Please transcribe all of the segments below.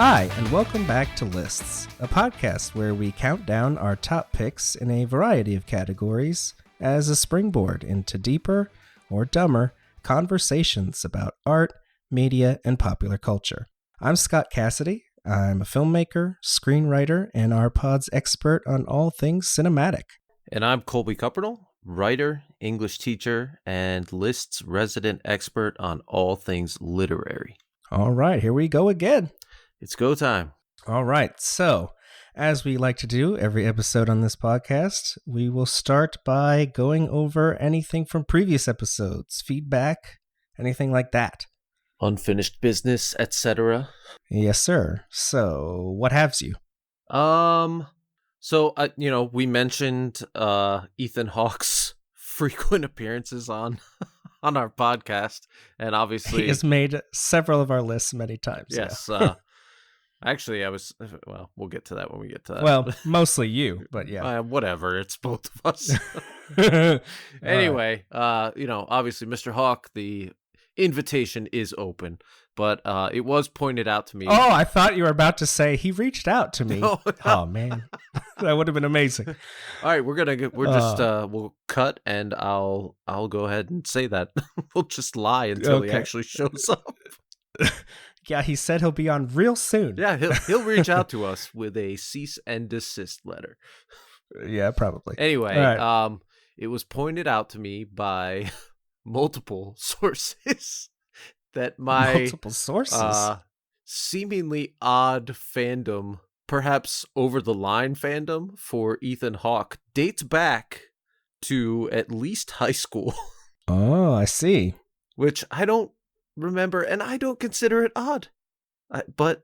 Hi, and welcome back to Lists, a podcast where we count down our top picks in a variety of categories as a springboard into deeper or dumber conversations about art, media, and popular culture. I'm Scott Cassidy. I'm a filmmaker, screenwriter, and our pod's expert on all things cinematic. And I'm Colby Cuppertle, writer, English teacher, and Lists resident expert on all things literary. All right, here we go again. It's go time. All right, so as we like to do every episode on this podcast, we will start by going over anything from previous episodes, feedback, anything like that. Unfinished business, etc. Yes, sir. So, what haves you? We mentioned Ethan Hawke's frequent appearances on our podcast, and obviously he has made several of our lists many times. Yes. Yeah. Actually, we'll get to that when we get to that. Well, mostly you, but yeah. Whatever, it's both of us. Anyway, obviously Mr. Hawke, the invitation is open, but it was pointed out to me. Oh, I thought you were about to say he reached out to me. No. Oh man, that would have been amazing. All right, we'll cut, and I'll go ahead and say that. We'll just lie until he actually shows up. Yeah, he said he'll be on real soon. Yeah, he'll reach out to us with a cease and desist letter. Yeah, probably. Anyway, right. It was pointed out to me by multiple sources that my multiple sources seemingly odd fandom, perhaps over the line fandom for Ethan Hawke, dates back to at least high school. Oh, I see. Which I don't remember, and I don't consider it odd. But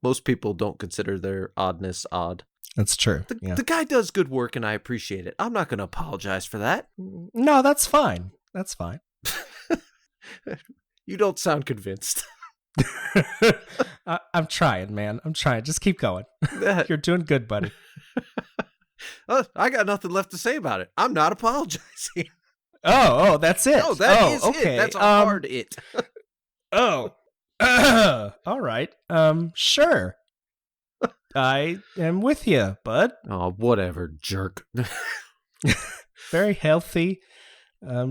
most people don't consider their oddness odd. That's true. The guy does good work, and I appreciate it. I'm not going to apologize for that. No, that's fine. That's fine. You don't sound convinced. I'm trying, man. I'm trying. Just keep going. You're doing good, buddy. I got nothing left to say about it. I'm not apologizing. Oh, that's it. Oh, that is okay. It. That's a hard it. All right. Sure. I am with you, bud. Oh, whatever, jerk. Very healthy,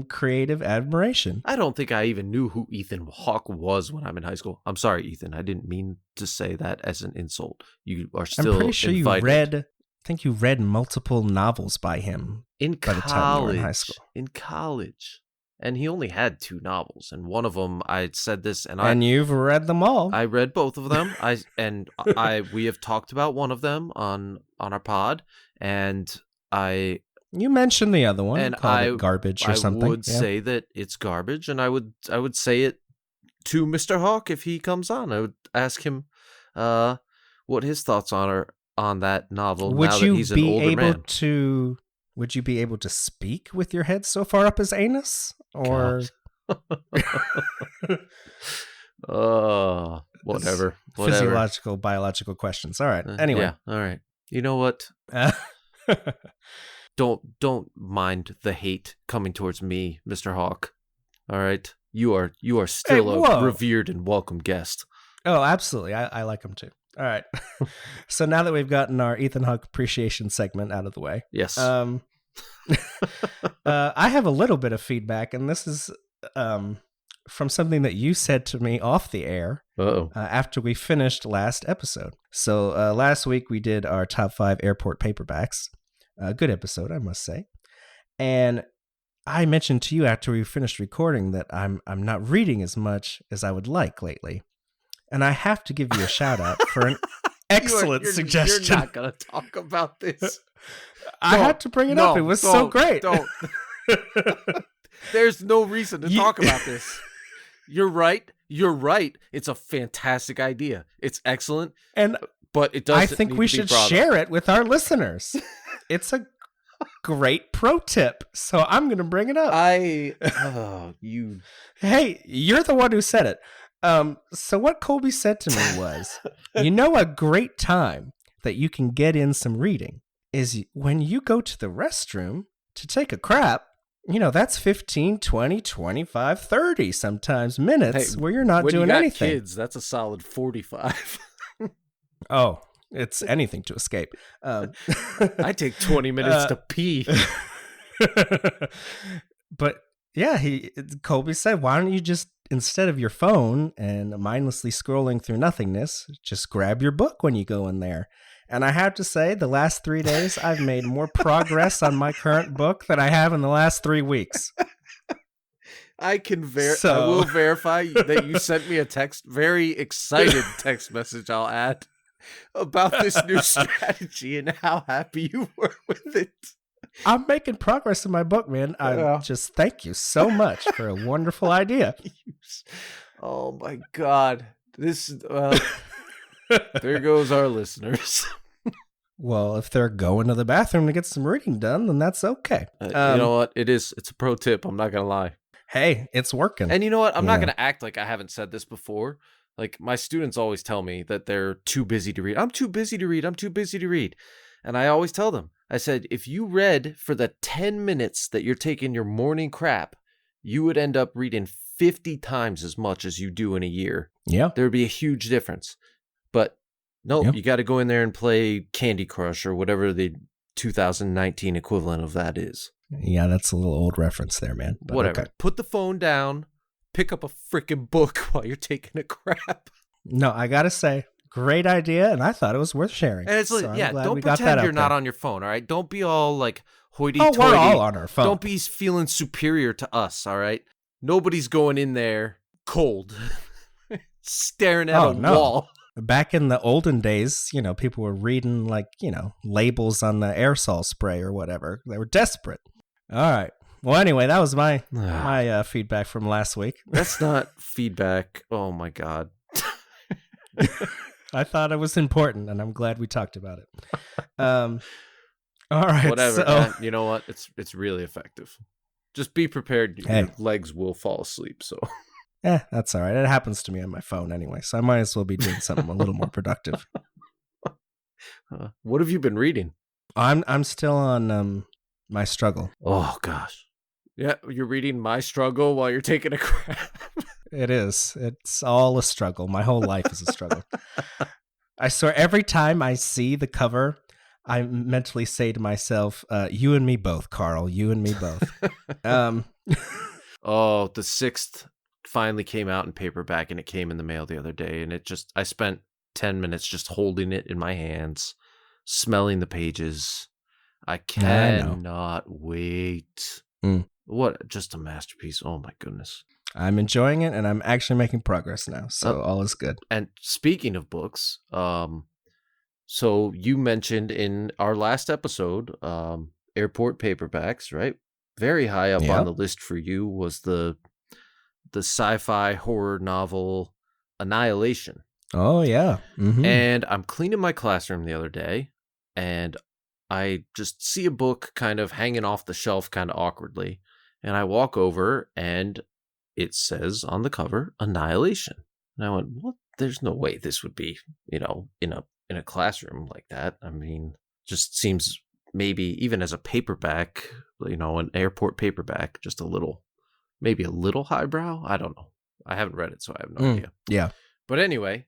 creative admiration. I don't think I even knew who Ethan Hawke was when I'm in high school. I'm sorry, Ethan. I didn't mean to say that as an insult. You are still I'm pretty sure invited. I think you read multiple novels by him by the time you were in high school. In college. And he only had 2 novels, and one of them, I said this, and you've read them all. I read both of them. We have talked about one of them on our pod, and you mentioned the other one, and called it garbage or something. I would say that it's garbage, and I would say it to Mr. Hawke if he comes on. I would ask him what his thoughts are on that novel. Now that he's an older man. Would you be able to speak with your head so far up his anus? Or whatever. Physiological, biological questions. All right. Anyway. Yeah, all right. You know what? Don't mind the hate coming towards me, Mr. Hawke. All right? You are still a revered and welcome guest. Oh, absolutely. I like him too. All right. So now that we've gotten our Ethan Hawke appreciation segment out of the way. Yes. I have a little bit of feedback, and this is from something that you said to me off the air after we finished last episode. So last week we did our top 5 airport paperbacks. A good episode, I must say. And I mentioned to you after we finished recording that I'm not reading as much as I would like lately. And I have to give you a shout out for an excellent suggestion. You're not going to talk about this. I had to bring it up. It was so great. Don't. There's no reason to talk about this. You're right. It's a fantastic idea. It's excellent. But it doesn't. I think we should share it with our listeners. It's a great pro tip. So I'm going to bring it up. Hey, you're the one who said it. So what Colby said to me was, a great time that you can get in some reading is when you go to the restroom to take a crap, that's 15, 20, 25, 30 sometimes minutes where you're not doing anything. Kids, that's a solid 45. Oh, it's anything to escape. I take 20 minutes to pee. But yeah, Colby said, why don't you just, instead of your phone and mindlessly scrolling through nothingness, just grab your book when you go in there. And I have to say, the last 3 days, I've made more progress on my current book than I have in the last 3 weeks. I will verify that you sent me a very excited text message, I'll add, about this new strategy and how happy you were with it. I'm making progress in my book, man. I just thank you so much for a wonderful idea. Oh my God. There goes our listeners. Well, if they're going to the bathroom to get some reading done, then that's okay. You know what? It's a pro tip. I'm not going to lie. Hey, it's working. And you know what? I'm not going to act like I haven't said this before. Like, my students always tell me that they're too busy to read. I'm too busy to read. I'm too busy to read. And I always tell them, I said, if you read for the 10 minutes that you're taking your morning crap, you would end up reading 50 times as much as you do in a year. Yeah. There would be a huge difference. But no, you got to go in there and play Candy Crush or whatever the 2019 equivalent of that is. Yeah, that's a little old reference there, man. But whatever. Okay. Put the phone down, pick up a freaking book while you're taking a crap. No, I got to say, great idea, and I thought it was worth sharing. And it's like, don't pretend you're not on your phone, all right? Don't be all like hoity-toity. Oh, we're all on our phone. Don't be feeling superior to us, all right? Nobody's going in there cold, staring at a wall. Back in the olden days, people were reading labels on the aerosol spray or whatever. They were desperate. All right. Well, anyway, that was my feedback from last week. That's not feedback. Oh my God. I thought it was important, and I'm glad we talked about it. All right. Whatever. So, you know what? It's really effective. Just be prepared. Your legs will fall asleep. So. That's all right. It happens to me on my phone anyway, so I might as well be doing something a little more productive. What have you been reading? I'm still on My Struggle. Oh gosh. Yeah, you're reading My Struggle while you're taking a crap. It is. It's all a struggle. My whole life is a struggle. I swear, every time I see the cover, I mentally say to myself, you and me both, Carl. You and me both. Oh, the 6th finally came out in paperback, and it came in the mail the other day, and I spent 10 minutes just holding it in my hands, smelling the pages. I cannot wait. What just a masterpiece. Oh my goodness. I'm enjoying it, and I'm actually making progress now, so all is good. And speaking of books, so you mentioned in our last episode, airport paperbacks, right? Very high up on the list for you was the sci-fi horror novel Annihilation. Oh, yeah. Mm-hmm. And I'm cleaning my classroom the other day, and I just see a book kind of hanging off the shelf kind of awkwardly. And I walk over, and it says on the cover, Annihilation. And I went, what? There's no way this would be, in a classroom like that. I mean, just seems maybe even as a paperback, an airport paperback, just maybe a little highbrow. I don't know. I haven't read it, so I have no idea. Yeah. But anyway,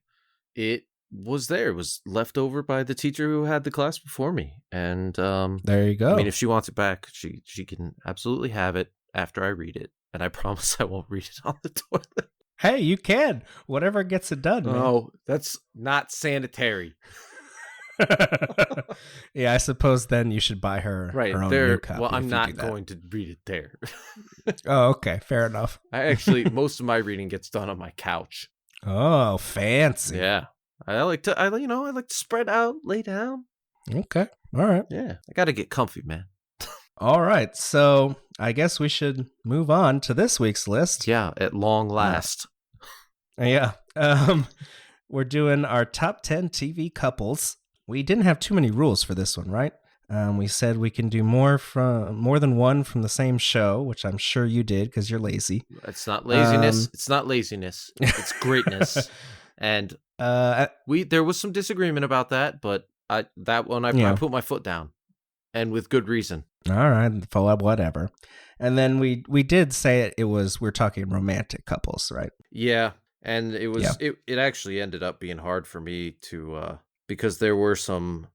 it was there. It was left over by the teacher who had the class before me. And there you go. I mean, if she wants it back, she can absolutely have it after I read it. And I promise I won't read it on the toilet. Hey, you can. Whatever gets it done, man. Oh, that's not sanitary. Yeah, I suppose then you should buy her her own new copy. Well, I'm not going to read it there. Oh, okay. Fair enough. Most of my reading gets done on my couch. Oh, fancy. Yeah. I like to spread out, lay down. Okay. All right. Yeah. I got to get comfy, man. All right. So I guess we should move on to this week's list. Yeah. At long last. Yeah. We're doing our top 10 TV couples. We didn't have too many rules for this one, right? We said we can do more than one from the same show, which I'm sure you did because you're lazy. It's not laziness. It's not laziness. It's greatness. And there was some disagreement about that, but I put my foot down. and with good reason. All right, for whatever. And then we did say we're talking romantic couples, right? Yeah, and it actually ended up being hard for me to because there were some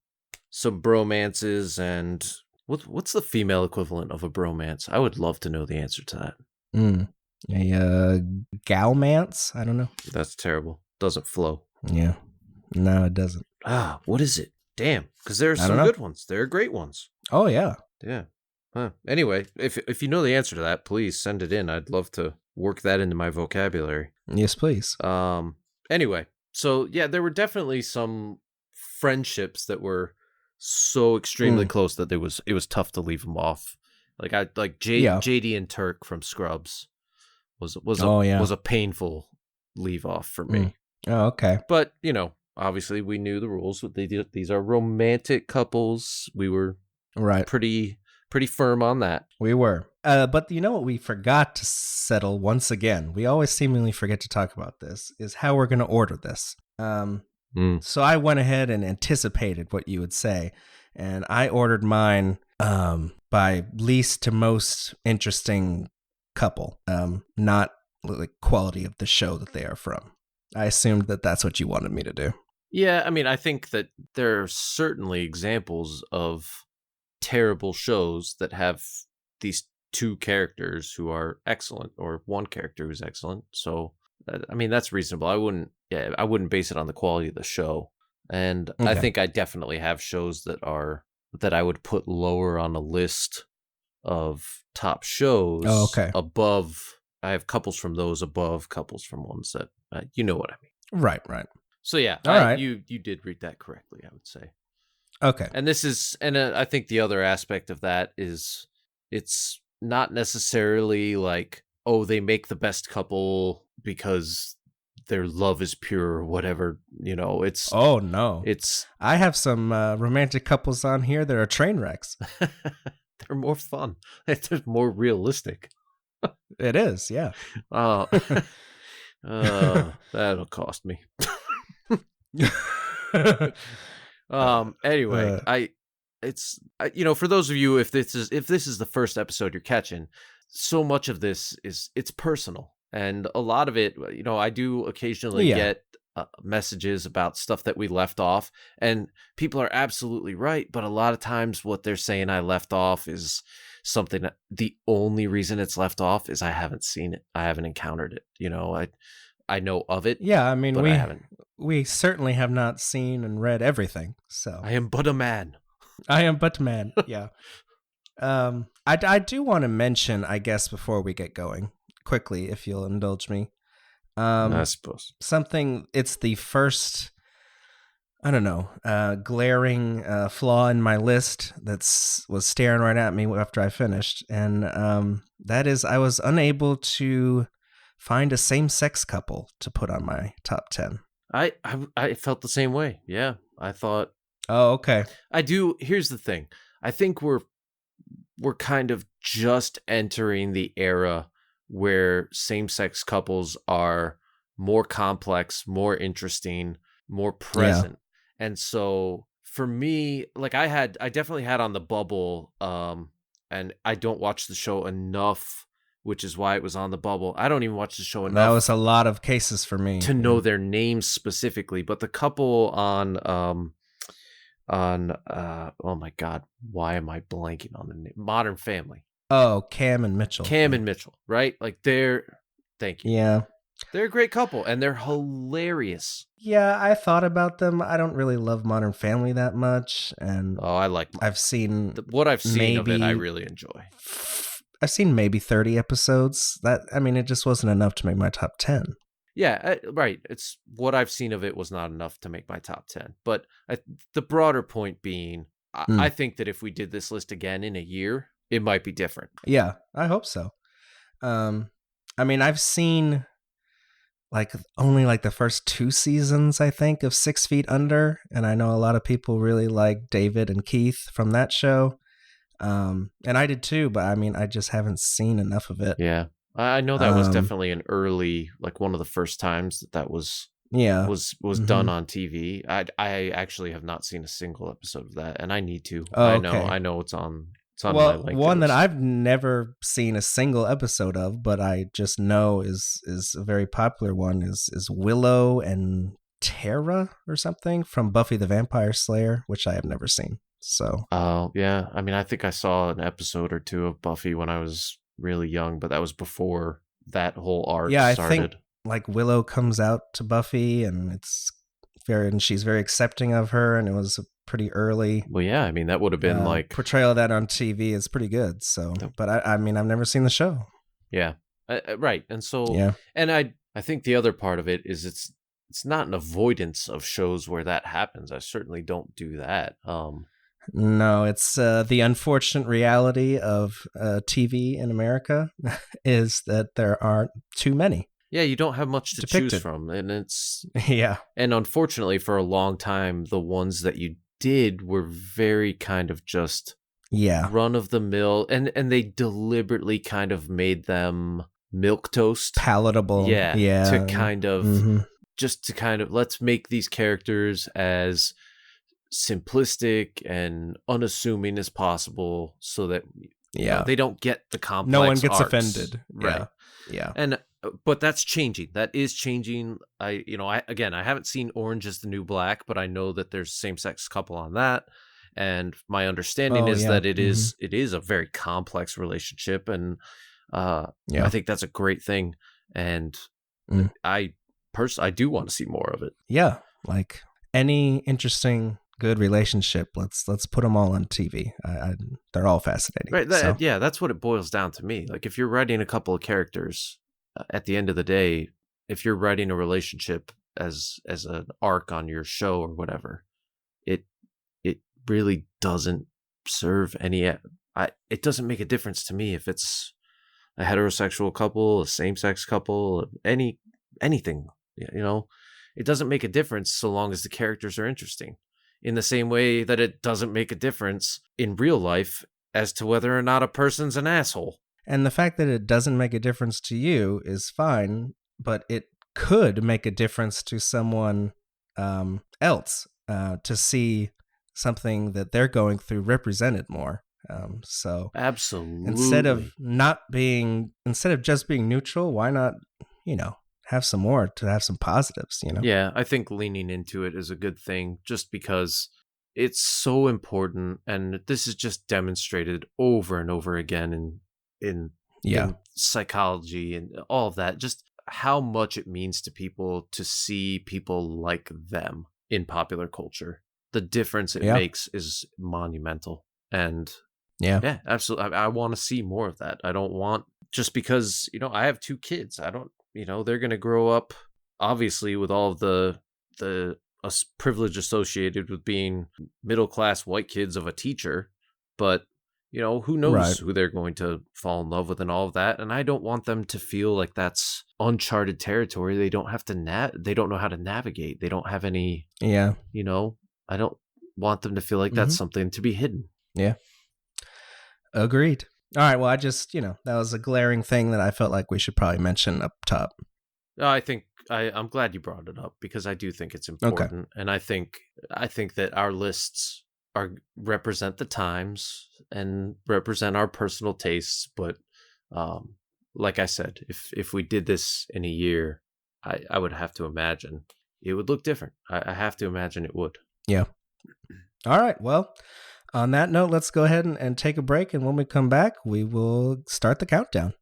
bromances, and what's the female equivalent of a bromance? I would love to know the answer to that. A galmance? I don't know. That's terrible. Doesn't flow. Yeah. No, it doesn't. What is it? Damn, because there are some good ones. There are great ones. Oh, yeah. Yeah. Huh. Anyway, if you know the answer to that, please send it in. I'd love to work that into my vocabulary. Yes, please. Anyway, so yeah, there were definitely some friendships that were so extremely close that it was tough to leave them off. Like JD and Turk from Scrubs was a painful leave off for me. Oh, okay. But obviously we knew the rules. These are romantic couples. We were pretty firm on that. We were. But you know what we forgot to settle once again? We always seemingly forget to talk about this, is how we're going to order this. So I went ahead and anticipated what you would say, and I ordered mine by least to most interesting couple, not like quality of the show that they are from. I assumed that that's what you wanted me to do. Yeah, I mean, I think that there are certainly examples of terrible shows that have these two characters who are excellent, or one character who's excellent. So, I mean, that's reasonable. I wouldn't base it on the quality of the show. And okay. I think I definitely have shows that I would put lower on a list of top shows. Oh, okay. Above, I have couples from those above couples from ones that, you know what I mean. Right. So yeah, all right. You did read that correctly, I would say. Okay. And I think the other aspect of that is it's not necessarily like, oh, they make the best couple because their love is pure or whatever, it's... Oh, no. It's... I have some romantic couples on here that are train wrecks. They're more fun. They're more realistic. It is, yeah. That'll cost me. Anyway, for those of you, if this is the first episode you're catching, so much of this it's personal, and a lot of it, I do occasionally get messages about stuff that we left off, and people are absolutely right, but a lot of times what they're saying I left off is something that the only reason it's left off is I haven't seen it, I haven't encountered it. I know of it. Yeah, I mean, I haven't. We certainly have not seen and read everything. So I am but a man. Yeah. I do want to mention, I guess, before we get going, quickly, if you'll indulge me. I suppose something. It's the first, I don't know, glaring flaw in my list was staring right at me after I finished, and that is I was unable to find a same-sex couple to put on my top 10. I felt the same way. Yeah, I thought. Oh, okay. I do. Here's the thing. I think we're kind of just entering the era where same-sex couples are more complex, more interesting, more present. Yeah. And so for me, like I definitely had on the bubble, and I don't watch the show enough, which is why it was on the bubble. I don't even watch the show enough. That was a lot of cases for me to know their names specifically. But the couple on oh my God, why am I blanking on the name? Modern Family. Oh, Cam and Mitchell. And Mitchell, right? Like thank you. Yeah. They're a great couple, and they're hilarious. Yeah, I thought about them. I don't really love Modern Family that much, and I've seen what I've seen of it. I really enjoy. I've seen maybe 30 episodes. It just wasn't enough to make my top 10. Yeah, right. It's what I've seen of it was not enough to make my top 10. But the broader point being, I think that if we did this list again in a year, it might be different. Yeah, I hope so. I've seen only the first 2 seasons, I think, of 6 Feet Under, and I know a lot of people really like David and Keith from that show. And I did too, but I just haven't seen enough of it. Yeah. I know that was definitely an early, one of the first times that was was done on TV. I actually have not seen a single episode of that, and I need to. Oh, I know it's on my like one that I've never seen a single episode of, but I just know is a very popular one is Willow and Tara or something from Buffy the Vampire Slayer, which I have never seen. So yeah, I mean, I think I saw an episode or two of Buffy when I was really young, but that was before that whole arc started. I think like Willow comes out to Buffy and she's very accepting of her, and it was pretty early. Well, yeah, I mean, that would have been like portrayal of that on TV is pretty good. So, but I mean, I've never seen the show. Yeah, right. And so, and I think the other part of it is it's not an avoidance of shows where that happens. I certainly don't do that. No, it's the unfortunate reality of TV in America is that there aren't too many. Yeah, you don't have much to choose from, and it's and unfortunately, for a long time, the ones that you did were very kind of just run of the mill, and they deliberately kind of made them milquetoast, palatable, to kind of just to kind of let's make these characters as simplistic and unassuming as possible so that they don't get the complex no one gets arcs. Offended, right? And but that's changing. That is changing. I haven't seen Orange is the New Black, but I know that there's same-sex couple on that, and my understanding is that it is a very complex relationship, and I think that's a great thing, and I do want to see more of it. Yeah, like any interesting good relationship, let's put them all on TV. They're all fascinating. Right. Yeah, that's what it boils down to me. Like if you're writing a couple of characters, at the end of the day, if you're writing a relationship as an arc on your show or whatever, it really doesn't serve any. It doesn't make a difference to me if it's a heterosexual couple, a same-sex couple, anything. You know, it doesn't make a difference so long as the characters are interesting. In the same way that it doesn't make a difference in real life as to whether or not a person's an asshole. And the fact that it doesn't make a difference to you is fine, but it could make a difference to someone else to see something that they're going through represented more. So absolutely, instead of just being neutral, why not, have some more to have some positives, Yeah, I think leaning into it is a good thing just because it's so important, and this is just demonstrated over and over again in psychology and all of that, just how much it means to people to see people like them in popular culture. The difference it makes is monumental. And yeah, absolutely. I want to see more of that. I don't want, just because, I have 2 kids. I don't, they're going to grow up obviously with all of the privilege associated with being middle-class white kids of a teacher, but who knows who they're going to fall in love with and all of that. And I don't want them to feel like that's uncharted territory. They don't have to they don't know how to navigate. They don't have any, I don't want them to feel like that's something to be hidden. Yeah. Agreed. All right. Well, I just, that was a glaring thing that I felt like we should probably mention up top. I think I'm glad you brought it up because I do think it's important. Okay. And I think that our lists represent the times and represent our personal tastes. But like I said, if we did this in a year, I would have to imagine it would look different. I have to imagine it would. Yeah. All right. Well, on that note, let's go ahead and take a break. And when we come back, we will start the countdown.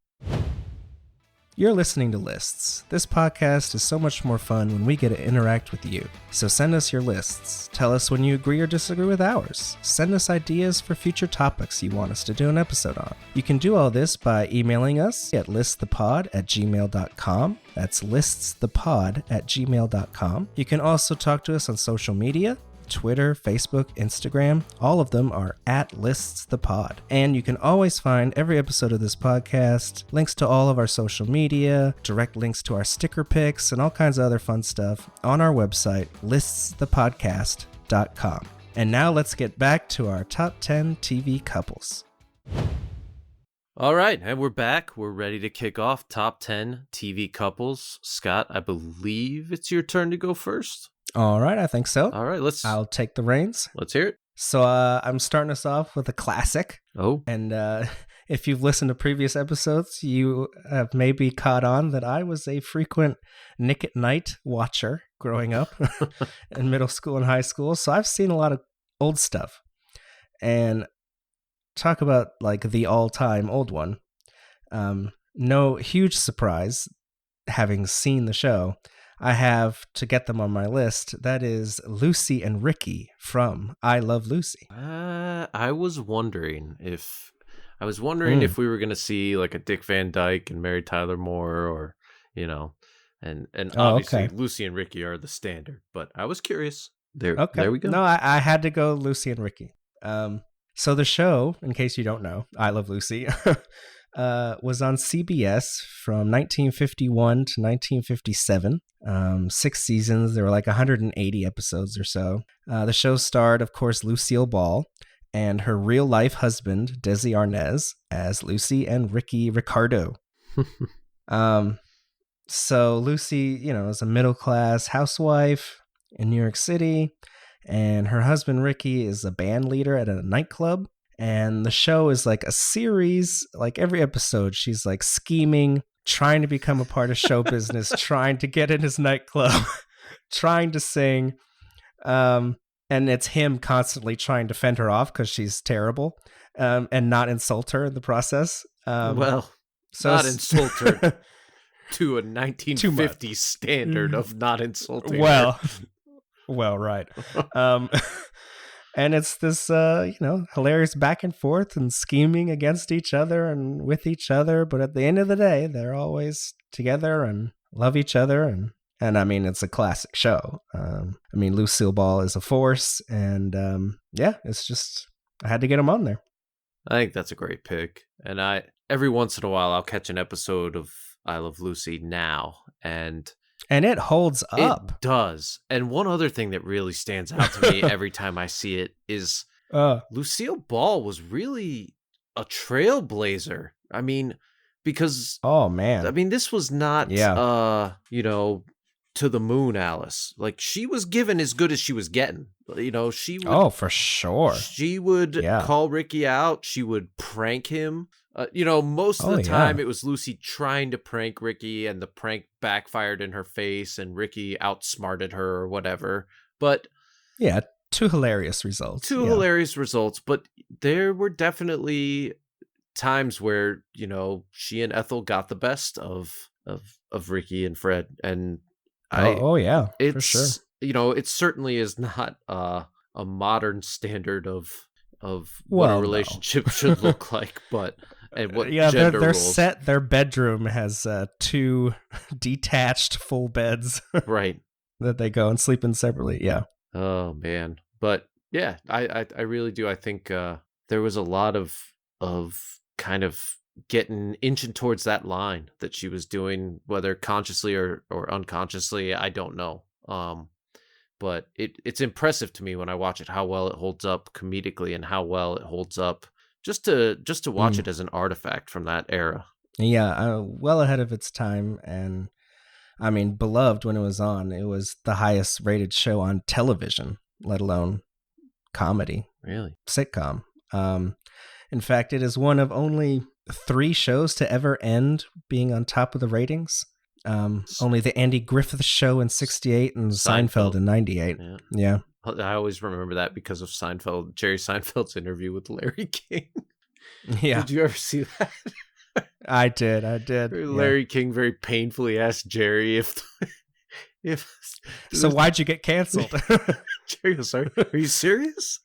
You're listening to Lists. This podcast is so much more fun when we get to interact with you. So send us your lists. Tell us when you agree or disagree with ours. Send us ideas for future topics you want us to do an episode on. You can do all this by emailing us at listthepod@gmail.com. That's liststhepod@gmail.com. You can also talk to us on social media. Twitter, Facebook, Instagram, all of them are @liststhepod. And you can always find every episode of this podcast, links to all of our social media, direct links to our sticker pics, and all kinds of other fun stuff on our website, liststhepodcast.com. And now let's get back to our top 10 TV couples. All right, and we're back. We're ready to kick off top 10 TV couples. Scott, I believe it's your turn to go first. All right, I think so. All right, I'll take the reins. Let's hear it. So I'm starting us off with a classic. Oh. And if you've listened to previous episodes, you have maybe caught on that I was a frequent Nick at Night watcher growing up in middle school and high school. So I've seen a lot of old stuff. And talk about like the all-time old one. No huge surprise having seen the show. I have to get them on my list. That is Lucy and Ricky from I Love Lucy. I was wondering if we were going to see like a Dick Van Dyke and Mary Tyler Moore, or and obviously Lucy and Ricky are the standard. But I was curious. There we go. No, I had to go Lucy and Ricky. So the show, in case you don't know, I Love Lucy, was on CBS from 1951 to 1957. 6 seasons. There were like 180 episodes or so. The show starred, of course, Lucille Ball and her real-life husband, Desi Arnaz, as Lucy and Ricky Ricardo. So Lucy, is a middle-class housewife in New York City, and her husband, Ricky, is a band leader at a nightclub. And the show is like a series, like every episode, she's like scheming, trying to become a part of show business, trying to get in his nightclub, trying to sing. And it's him constantly trying to fend her off because she's terrible, and not insult her in the process. Not insult her to a 1950s standard of not insulting her. Well, right. And it's this, hilarious back and forth and scheming against each other and with each other. But at the end of the day, they're always together and love each other. And I mean, it's a classic show. Lucille Ball is a force. And it's just, I had to get them on there. I think that's a great pick. And every once in a while, I'll catch an episode of I Love Lucy now. And it holds up. It does. And one other thing that really stands out to me every time I see it is Lucille Ball was really a trailblazer. I mean, because... Oh, man. I mean, this was not, to the moon, Alice. Like, she was given as good as she was getting. She would... Oh, for sure. She would call Ricky out. She would prank him. Most of the time it was Lucy trying to prank Ricky, and the prank backfired in her face, and Ricky outsmarted her or whatever. But yeah, two hilarious results. But there were definitely times where she and Ethel got the best of Ricky and Fred, and for sure. It certainly is not a modern standard of what a relationship should look like, but and what gender roles. Their bedroom has 2 detached full beds, right? That they go and sleep in separately. Yeah. Oh man, but yeah, I really do. I think there was a lot of kind of inching towards that line that she was doing, whether consciously or unconsciously. I don't know. But it's impressive to me when I watch it how well it holds up comedically and how well it holds up just to watch it as an artifact from that era. Yeah, well ahead of its time. And I mean, beloved when it was on. It was the highest rated show on television, let alone comedy. Really? Sitcom. In fact, it is one of only 3 shows to ever end being on top of the ratings. Only the Andy Griffith Show in 1968 and Seinfeld in 1998. Yeah. I always remember that because of Jerry Seinfeld's interview with Larry King. Yeah. Did you ever see that? I did. Larry King very painfully asked Jerry if So why'd you get canceled? Jerry was sorry. Are you serious?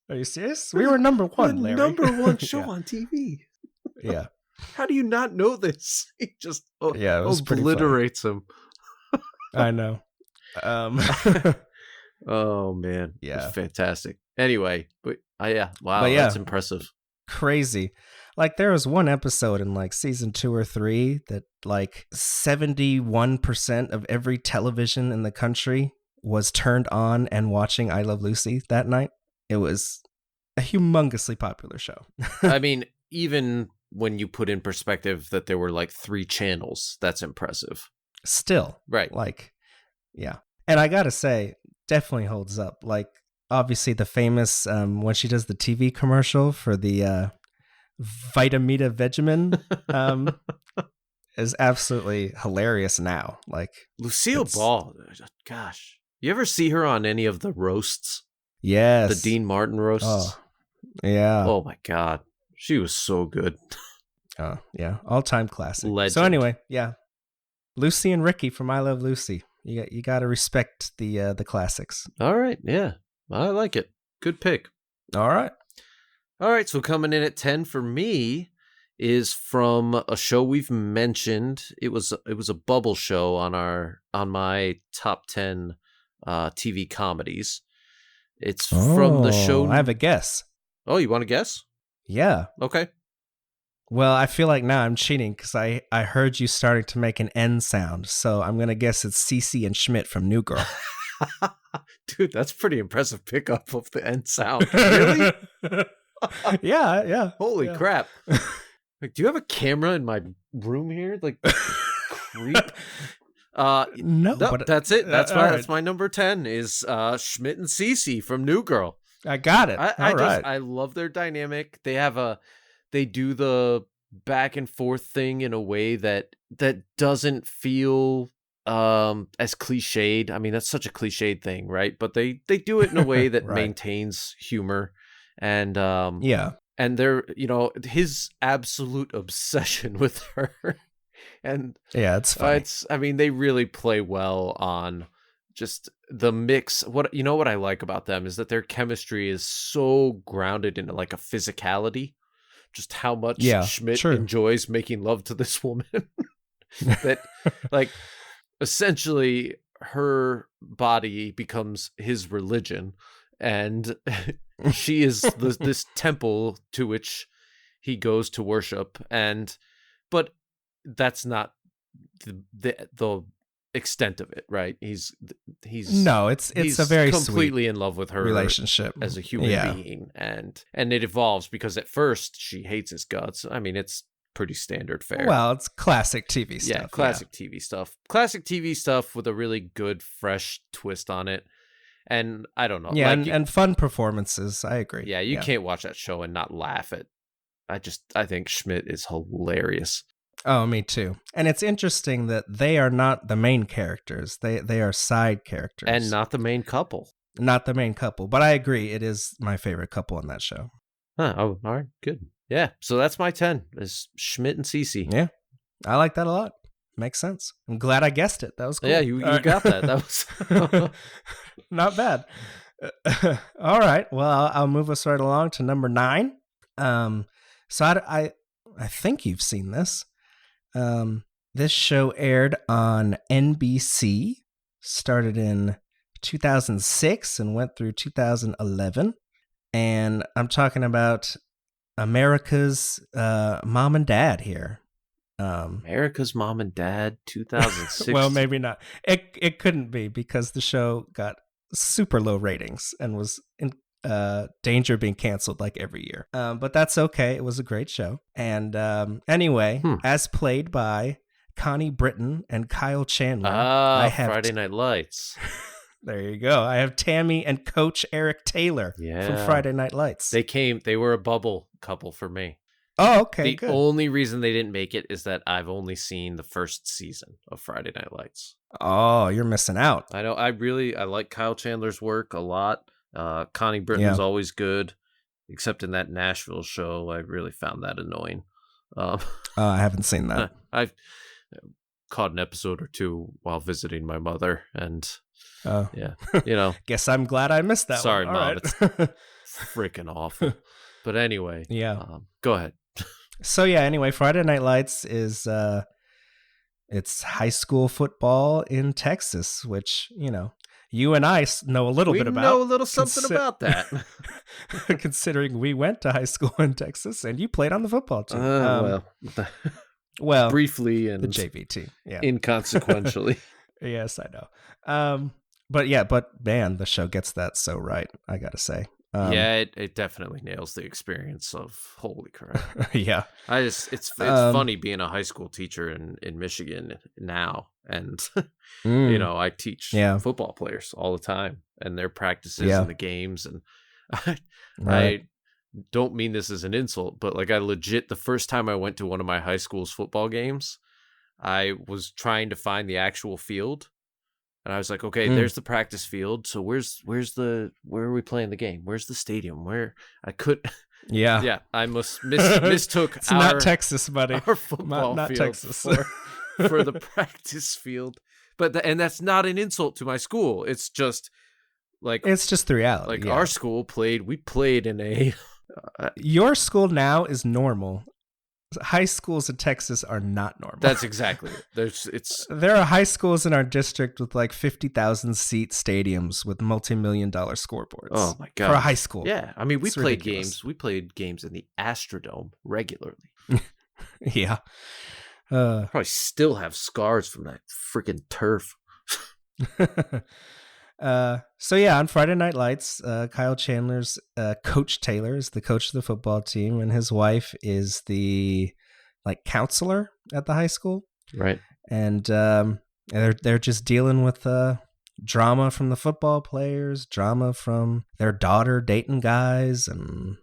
Are you serious? We were number 1, Larry. Number 1 show on TV. Yeah. How do you not know this? He just obliterates him. I know. Oh man, yeah, it's fantastic. Anyway, that's impressive. Crazy. Like there was one episode in like season 2 or 3 that like 71% of every television in the country was turned on and watching I Love Lucy that night. It was a humongously popular show. I mean, even when you put in perspective that there were like 3 channels, that's impressive. Still. Right. Like, yeah. And I gotta say, definitely holds up. Like, obviously the famous, when she does the TV commercial for the Vitamita Vegemin, is absolutely hilarious now. Like, Lucille Ball, gosh. You ever see her on any of the roasts? Yes. The Dean Martin roasts? Oh, yeah. Oh my God. She was so good. Oh, yeah. All-time classic. Legend. So anyway, yeah. Lucy and Ricky from I Love Lucy. You got to respect the classics. All right. Yeah. I like it. Good pick. All right. So coming in at 10 for me is from a show we've mentioned. It was a bubble show on my top 10 TV comedies. It's from the show. I have a guess. Oh, you want to guess? Yeah. Okay. Well, I feel like now I'm cheating because I heard you starting to make an N sound. So I'm going to guess it's Cece and Schmidt from New Girl. Dude, that's pretty impressive pickup of the N sound. Really? Yeah. Holy crap. Like, do you have a camera in my room here? Like, creep. No, but that's it. That's right. That's my number 10 is Schmidt and Cece from New Girl. I got it. I love their dynamic. They do the back and forth thing in a way that doesn't feel as cliched. I mean, that's such a cliched thing, right? But they do it in a way that right. maintains humor and yeah. And they're, his absolute obsession with her. And yeah, it's funny. I mean, they really play well on just the mix. What I like about them is that their chemistry is so grounded in like a physicality. Just how much Schmidt enjoys making love to this woman. That like essentially her body becomes his religion, and she is this temple to which he goes to worship. But that's not the extent of it, right? He's a very completely sweet in love with her relationship as a human being, and it evolves because at first she hates his guts. I mean, it's pretty standard fare. Well, it's classic TV stuff. Yeah, classic TV stuff. Classic TV stuff with a really good, fresh twist on it. And I don't know. Yeah, like, and fun performances. I agree. Yeah, you can't watch that show and not laugh at. I think Schmidt is hilarious. Oh, me too. And it's interesting that they are not the main characters. They are side characters. And not the main couple. Not the main couple. But I agree, it is my favorite couple in that show. Huh. Oh, all right. Good. Yeah. So that's my 10 is Schmidt and Cece. Yeah. I like that a lot. Makes sense. I'm glad I guessed it. That was cool. Yeah, you got that. That was not bad. All right. Well, I'll move us right along to number 9. So I think you've seen this. This show aired on NBC, started in 2006 and went through 2011. And I'm talking about America's Mom and Dad here. America's Mom and Dad, 2006. Well, maybe not. It couldn't be because the show got super low ratings and was in danger of being canceled like every year. But that's okay. It was a great show. And anyway, as played by Connie Britton and Kyle Chandler, I have Friday Night Lights. There you go. I have Tammy and Coach Eric Taylor from Friday Night Lights. They were a bubble couple for me. Oh, okay. The only reason they didn't make it is that I've only seen the first season of Friday Night Lights. Oh, you're missing out. I know. I like Kyle Chandler's work a lot. Connie Britton's always good, except in that Nashville show. I really found that annoying. I haven't seen that. I've caught an episode or two while visiting my mother, and guess I'm glad I missed that. Sorry, one. Mom. Right. It's freaking awful. But anyway, go ahead. So anyway, Friday Night Lights is it's high school football in Texas, which you and I know a little bit about. We know a little something about that. Considering we went to high school in Texas and you played on the football team. Well, briefly and the JV team. Yeah. Inconsequentially. Yes, I know. But man, the show gets that so right, I gotta say. Yeah, it definitely nails the experience of holy crap. Yeah. It's funny being a high school teacher in Michigan now, and I teach football players all the time and their practices and the games, and I don't mean this as an insult, but like I legit, the first time I went to one of my high school's football games, I was trying to find the actual field. And I was like, okay, there's the practice field. So where are we playing the game? Where's the stadium? I mistook it's not Texas, buddy. Our football not field Texas. for the practice field. And that's not an insult to my school. It's just like, it's just the reality. Like our school we played in a, your school now is normal. High schools in Texas are not normal. That's exactly it. There are high schools in our district with like 50,000 seat stadiums with multi-million-dollar scoreboards. Oh my god! For a high school. Yeah, I mean, we played games. We played games in the Astrodome regularly. Yeah. Probably still have scars from that freaking turf. So yeah, on Friday Night Lights, Kyle Chandler's Coach Taylor is the coach of the football team, and his wife is the like counselor at the high school. Right. And they're just dealing with drama from the football players, drama from their daughter dating guys, and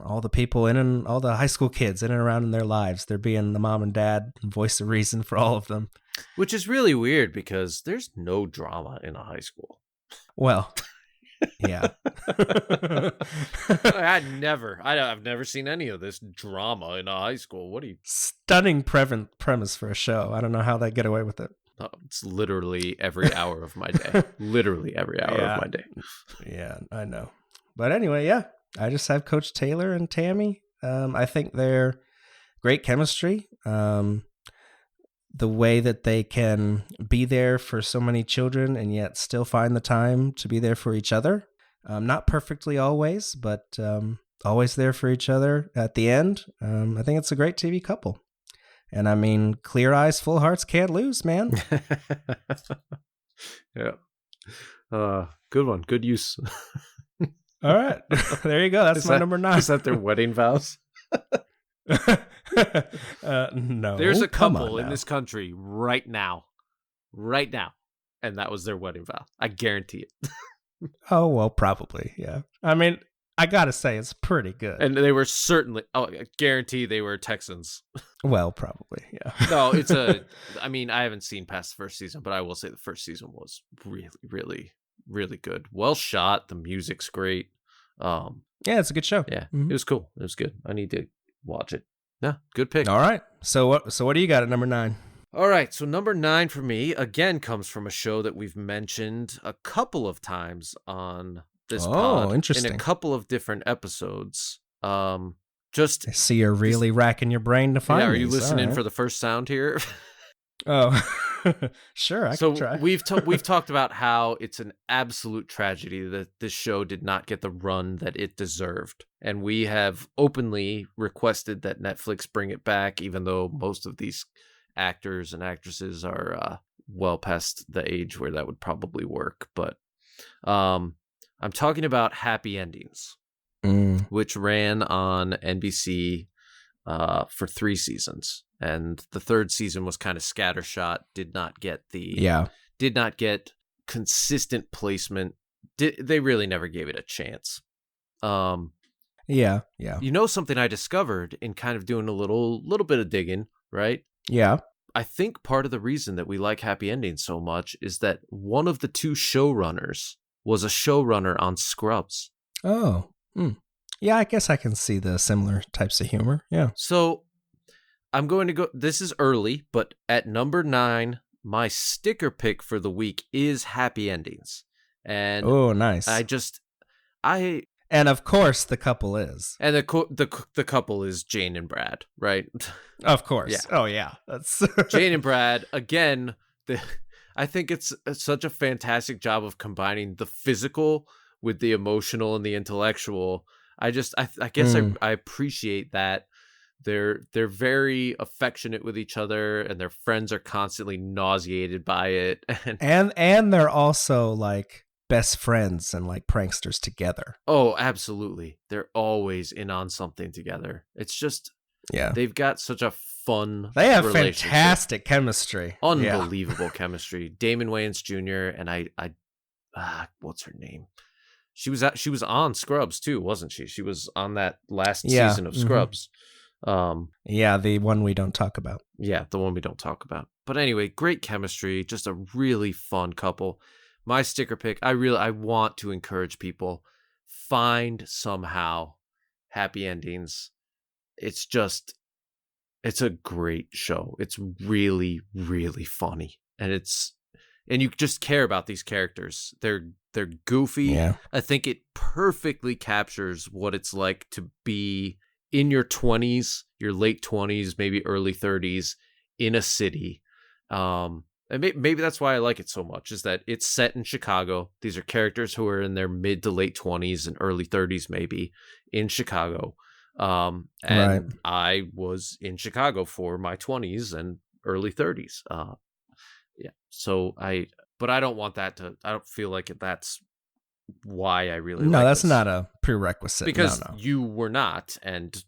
all the people all the high school kids in and around in their lives. They're being the mom and dad voice of reason for all of them. Which is really weird because there's no drama in a high school. Well, yeah. I've never seen any of this drama in a high school. What are you? Stunning premise for a show. I don't know how they get away with it. Oh, it's literally every hour of my day. Literally every hour of my day. Yeah, I know. But anyway, yeah. I just have Coach Taylor and Tammy. I think they're great chemistry. The way that they can be there for so many children and yet still find the time to be there for each other. Not perfectly always, but always there for each other at the end. I think it's a great TV couple. And I mean, clear eyes, full hearts can't lose, man. Yeah. Good one. Good use. All right. There you go. That's my number 9. Is that their wedding vows? No. There's a couple in this country right now, and that was their wedding vow. I guarantee it. Oh, well, probably, yeah. I mean, I gotta say, it's pretty good. And they were certainly, I guarantee they were Texans. Well, probably, yeah. No, I mean, I haven't seen past the first season, but I will say the first season was really, really, really good. Well shot. The music's great. Yeah, it's a good show. Yeah, It was cool. It was good. I need to watch it. Yeah, good pick. All right. So what do you got at number 9? All right. So number 9 for me, again, comes from a show that we've mentioned a couple of times on this pod. Interesting. In a couple of different episodes. I see you're really racking your brain to find Are you listening for the first sound here? Oh, sure. I can try. we've talked about how it's an absolute tragedy that this show did not get the run that it deserved. And we have openly requested that Netflix bring it back, even though most of these actors and actresses are well past the age where that would probably work. But I'm talking about Happy Endings, which ran on NBC for 3 seasons. And the 3rd season was kind of scattershot, did not get consistent placement. They really never gave it a chance. Yeah. You know something I discovered in kind of doing a little bit of digging, right? Yeah. I think part of the reason that we like Happy Endings so much is that one of the 2 showrunners was a showrunner on Scrubs. Oh. Yeah, I guess I can see the similar types of humor. Yeah. So I'm going to go, this is early, but at number 9, my sticker pick for the week is Happy Endings. And oh, nice. And of course the couple is. And the couple is Jane and Brad, right? Of course. Yeah. Oh yeah. That's Jane and Brad again. I think it's such a fantastic job of combining the physical with the emotional and the intellectual. I guess I appreciate that. They're very affectionate with each other, and their friends are constantly nauseated by it. And they're also like best friends and like pranksters together. Oh, absolutely. They're always in on something together. It's just, they've got such a fun They have fantastic chemistry. Unbelievable chemistry. Damon Wayans Jr. and I what's her name? She was on Scrubs too, wasn't she? She was on that last season of Scrubs. The one we don't talk about. Yeah, the one we don't talk about. But anyway, great chemistry, just a really fun couple. My sticker pick, I want to encourage people, find somehow happy endings. It's a great show. It's really, really funny. And you just care about these characters. They're goofy. Yeah. I think it perfectly captures what it's like to be in your 20s, your late 20s, maybe early 30s in a city. And maybe that's why I like it so much, is that it's set in Chicago. These are characters who are in their mid to late 20s and early 30s, maybe, in Chicago. And I was in Chicago for my 20s and early 30s. So but I don't want that I don't feel like that's why I really like that's this. not a prerequisite. Because you were not, and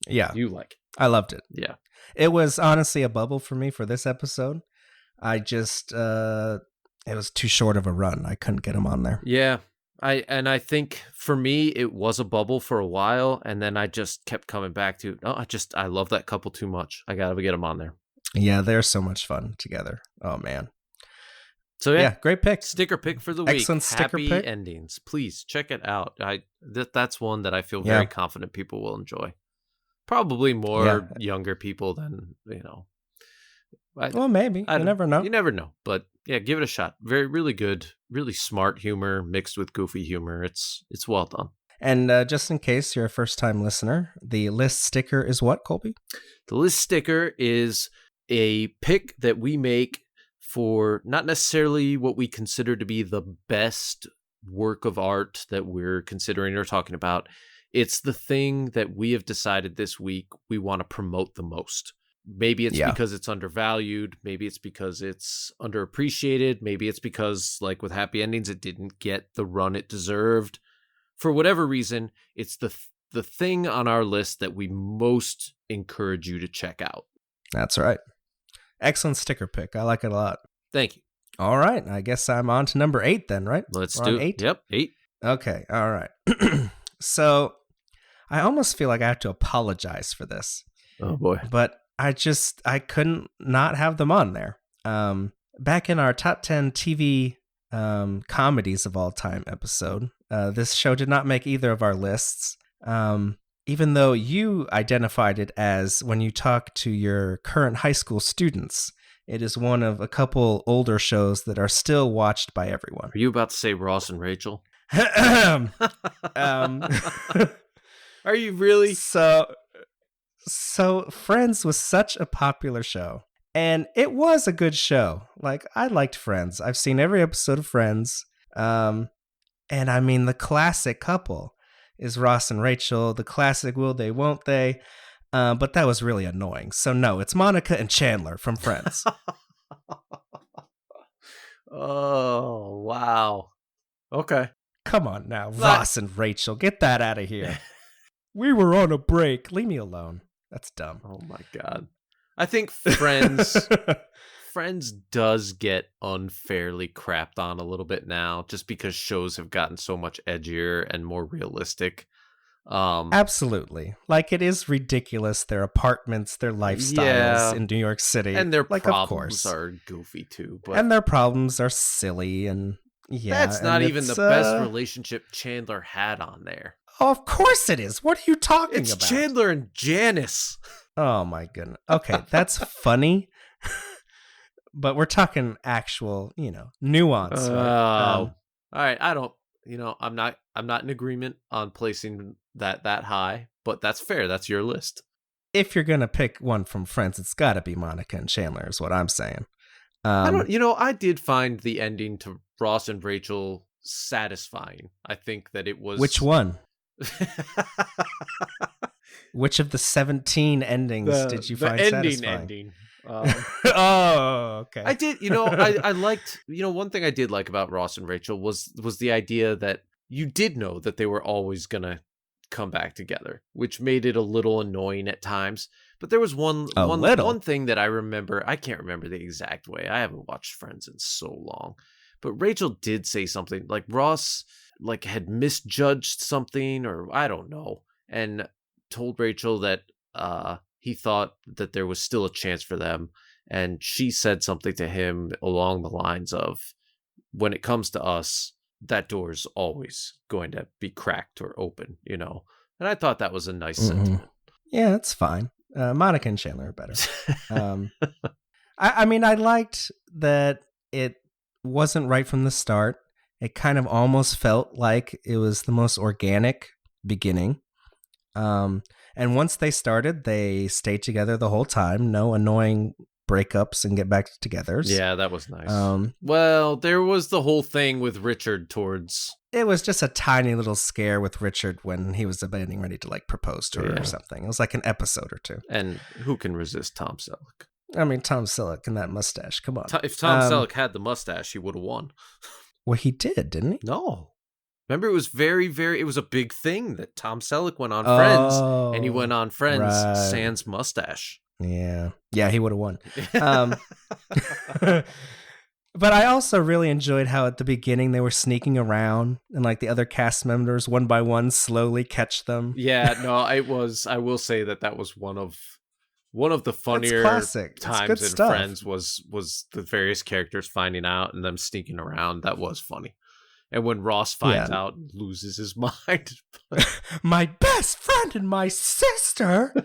you like it. I loved it. Yeah. It was honestly a bubble for me for this episode. I just, it was too short of a run. I couldn't get him on there. Yeah. I think for me, it was a bubble for a while, and then I just kept coming back to, I love that couple too much. I got to get them on there. Yeah, they're so much fun together. Oh, man. So yeah, great pick. Sticker pick for the week. Excellent sticker Happy pick. endings. Please check it out. That's one that I feel very confident people will enjoy. Probably more younger people than, Well, maybe. You never know. You never know. But yeah, give it a shot. Really good, really smart humor mixed with goofy humor. It's well done. And just in case you're a first-time listener, the list sticker is what, Colby? The list sticker is a pick that we make for not necessarily what we consider to be the best work of art that we're considering or talking about. It's the thing that we have decided this week we want to promote the most. Maybe it's because it's undervalued. Maybe it's because it's underappreciated. Maybe it's because, like with Happy Endings, it didn't get the run it deserved. For whatever reason, it's the thing on our list that we most encourage you to check out. That's right. Excellent sticker pick. I like it a lot. Thank you. All right. I guess I'm on to number 8 then, right? Let's do it. 8? Yep, 8. Okay. All right. So I almost feel like I have to apologize for this. Oh, boy. But I couldn't not have them on there. Back in our top 10 TV comedies of all time episode, this show did not make either of our lists. Even though you identified it as, when you talk to your current high school students, it is one of a couple older shows that are still watched by everyone. Are you about to say Ross and Rachel? Are you really? So Friends was such a popular show, and it was a good show. Like, I liked Friends. I've seen every episode of Friends. And I mean, the classic couple is Ross and Rachel, the classic will they, won't they? But that was really annoying. So no, it's Monica and Chandler from Friends. Oh, wow. Okay. Come on now, Ross and Rachel, get that out of here. We were on a break. Leave me alone. That's dumb. Oh my God. I think Friends does get unfairly crapped on a little bit now, just because shows have gotten so much edgier and more realistic. Absolutely. Like, it is ridiculous. Their apartments, their lifestyles in New York City. And their like, problems are goofy too. But and their problems are silly. And that's not even the best relationship Chandler had on there. Oh, of course it is. What are you talking about? It's Chandler and Janice. Oh my goodness. Okay, that's funny. But we're talking actual, nuance. Right? All right. I don't, I'm not in agreement on placing that high, but that's fair. That's your list. If you're going to pick one from Friends, it's got to be Monica and Chandler is what I'm saying. I did find the ending to Ross and Rachel satisfying. I think that it was. Which one? Which of the 17 endings did you find satisfying? Ending. Oh, okay. I did, I liked, one thing I did like about Ross and Rachel was the idea that you did know that they were always gonna come back together, which made it a little annoying at times. But there was one thing that I remember. I can't remember the exact way. I haven't watched Friends in so long. But Rachel did say something like Ross had misjudged something, or I don't know, and told Rachel that he thought that there was still a chance for them. And she said something to him along the lines of, when it comes to us, that door's always going to be cracked or open, And I thought that was a nice sentiment. Yeah, it's fine. Monica and Chandler are better. I mean, I liked that it wasn't right from the start. It kind of almost felt like it was the most organic beginning. And once they started, they stayed together the whole time. No annoying breakups and get back together. Yeah, that was nice. Well, there was the whole thing with Richard towards... It was just a tiny little scare with Richard when he was getting ready to propose to her or something. It was like an episode or two. And who can resist Tom Selleck? I mean, Tom Selleck and that mustache. Come on. If Tom Selleck had the mustache, he would have won. Well, he did, didn't he? No. Remember, it was it was a big thing that Tom Selleck went on Friends, and he went on Friends sans mustache. Yeah. Yeah, he would have won. But I also really enjoyed how at the beginning they were sneaking around and the other cast members one by one slowly catch them. Yeah, no, I will say that was one of the funnier times in Friends was the various characters finding out and them sneaking around. That was funny. And when Ross finds out and loses his mind. My best friend and my sister.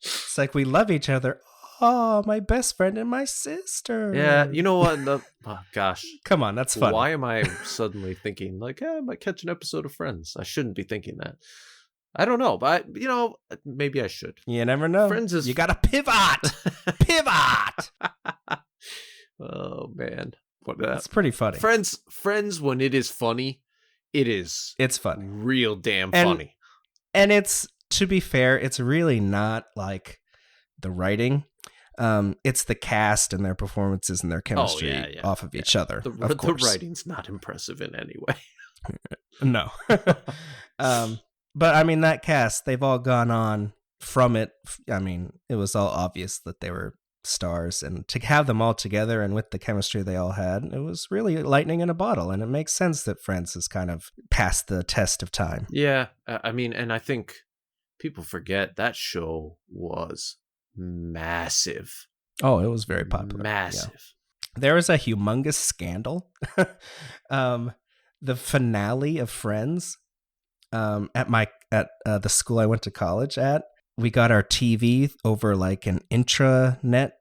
It's like, we love each other. Oh, my best friend and my sister. Yeah, you know what? Oh, gosh. Come on, that's funny. Why am I suddenly thinking I might catch an episode of Friends? I shouldn't be thinking that. I don't know, but maybe I should. You never know. Friends is... You got to pivot. Pivot. Oh, man. That's pretty funny. Friends, when it is funny, it's funny. Real damn funny. And it's, to be fair, it's really not the writing. It's the cast and their performances and their chemistry off of each other. The writing's not impressive in any way. No. But I mean, that cast, they've all gone on from it. I mean, it was all obvious that they were stars, and to have them all together and with the chemistry they all had, it was really lightning in a bottle. And it makes sense that Friends has kind of passed the test of time. Yeah. I mean, and I think people forget that show was massive. Oh, it was very popular. Massive. Yeah. There was a humongous scandal. The finale of Friends, at the school I went to college at, we got our TV over an intranet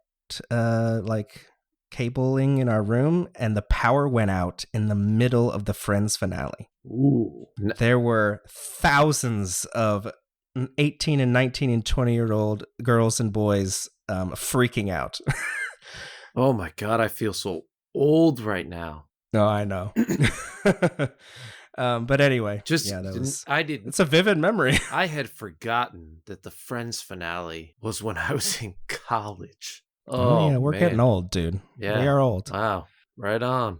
cabling in our room, and the power went out in the middle of the Friends finale. Ooh. There were thousands of 18 and 19 and 20-year-old girls and boys freaking out. Oh my God, I feel so old right now. No, I know. But anyway, it's a vivid memory. I had forgotten that the Friends finale was when I was in college. Oh yeah, we're getting old, dude. Yeah, we are old. Wow, right on.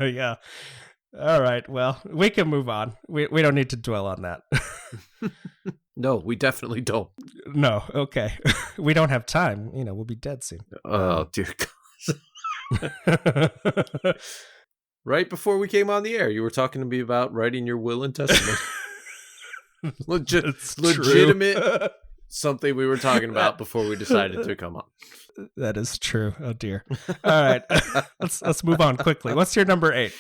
Yeah. All right. Well, we can move on. We don't need to dwell on that. No, we definitely don't. No. Okay. We don't have time. We'll be dead soon. Oh, dear God. Right before we came on the air, you were talking to me about writing your will and testament. Legitimate something we were talking about before we decided to come on. That is true. Oh dear. All right. Let's move on quickly. What's your number 8?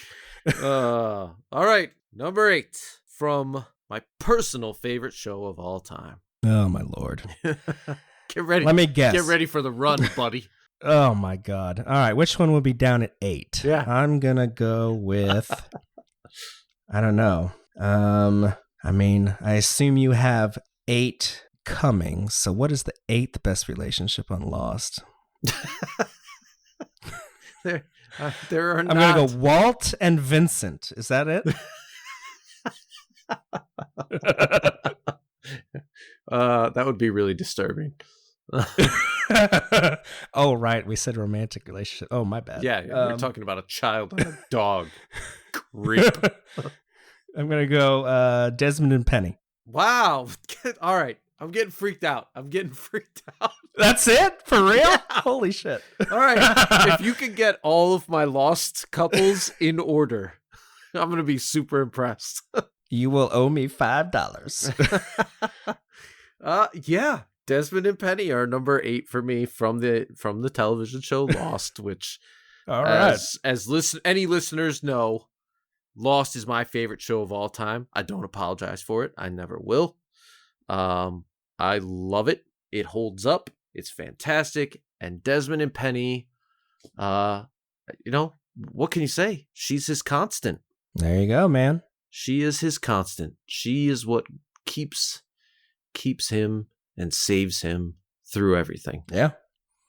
All right. Number 8 from my personal favorite show of all time. Oh my Lord. Get ready. Let me guess. Get ready for the run, buddy. Oh my God. All right. Which one will be down at 8? Yeah. I'm going to go with, I don't know. I mean, I assume you have 8 coming. So what is the 8th best relationship on Lost? There are I'm going to go Walt and Vincent. Is that it? That would be really disturbing. Oh, right. We said romantic relationship. Oh, my bad. Yeah, we're talking about a child and a dog. Creep. I'm going to go Desmond and Penny. Wow. All right. I'm getting freaked out. That's it? For real? Yeah. Holy shit. All right. If you can get all of my Lost couples in order, I'm going to be super impressed. You will owe me $5. Yeah. Desmond and Penny are number 8 for me from the television show Lost, which all right. as any listeners know, Lost is my favorite show of all time. I don't apologize for it. I never will. I love it. It holds up. It's fantastic. And Desmond and Penny, what can you say? She's his constant. There you go, man. She is his constant. She is what keeps him and saves him through everything. Yeah.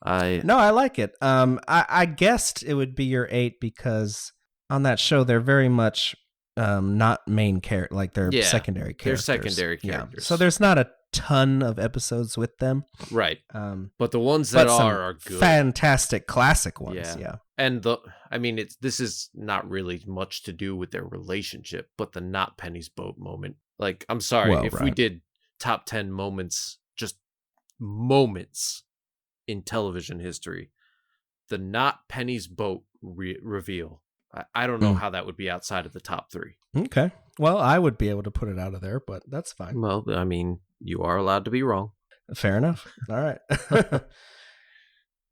I like it. I guessed it would be your 8 because on that show they're very much not main character, like they're secondary characters. They're secondary characters. Yeah. So there's not a ton of episodes with them. Right. But the ones that are good. Fantastic classic ones. Yeah. And this is not really much to do with their relationship, but the not Penny's boat moment. Like, I'm sorry, we did top 10 moments, just moments in television history, the not Penny's boat reveal. I don't know how that would be outside of the top 3. Okay. Well, I would be able to put it out of there, but that's fine. Well, I mean, you are allowed to be wrong. Fair enough. All right.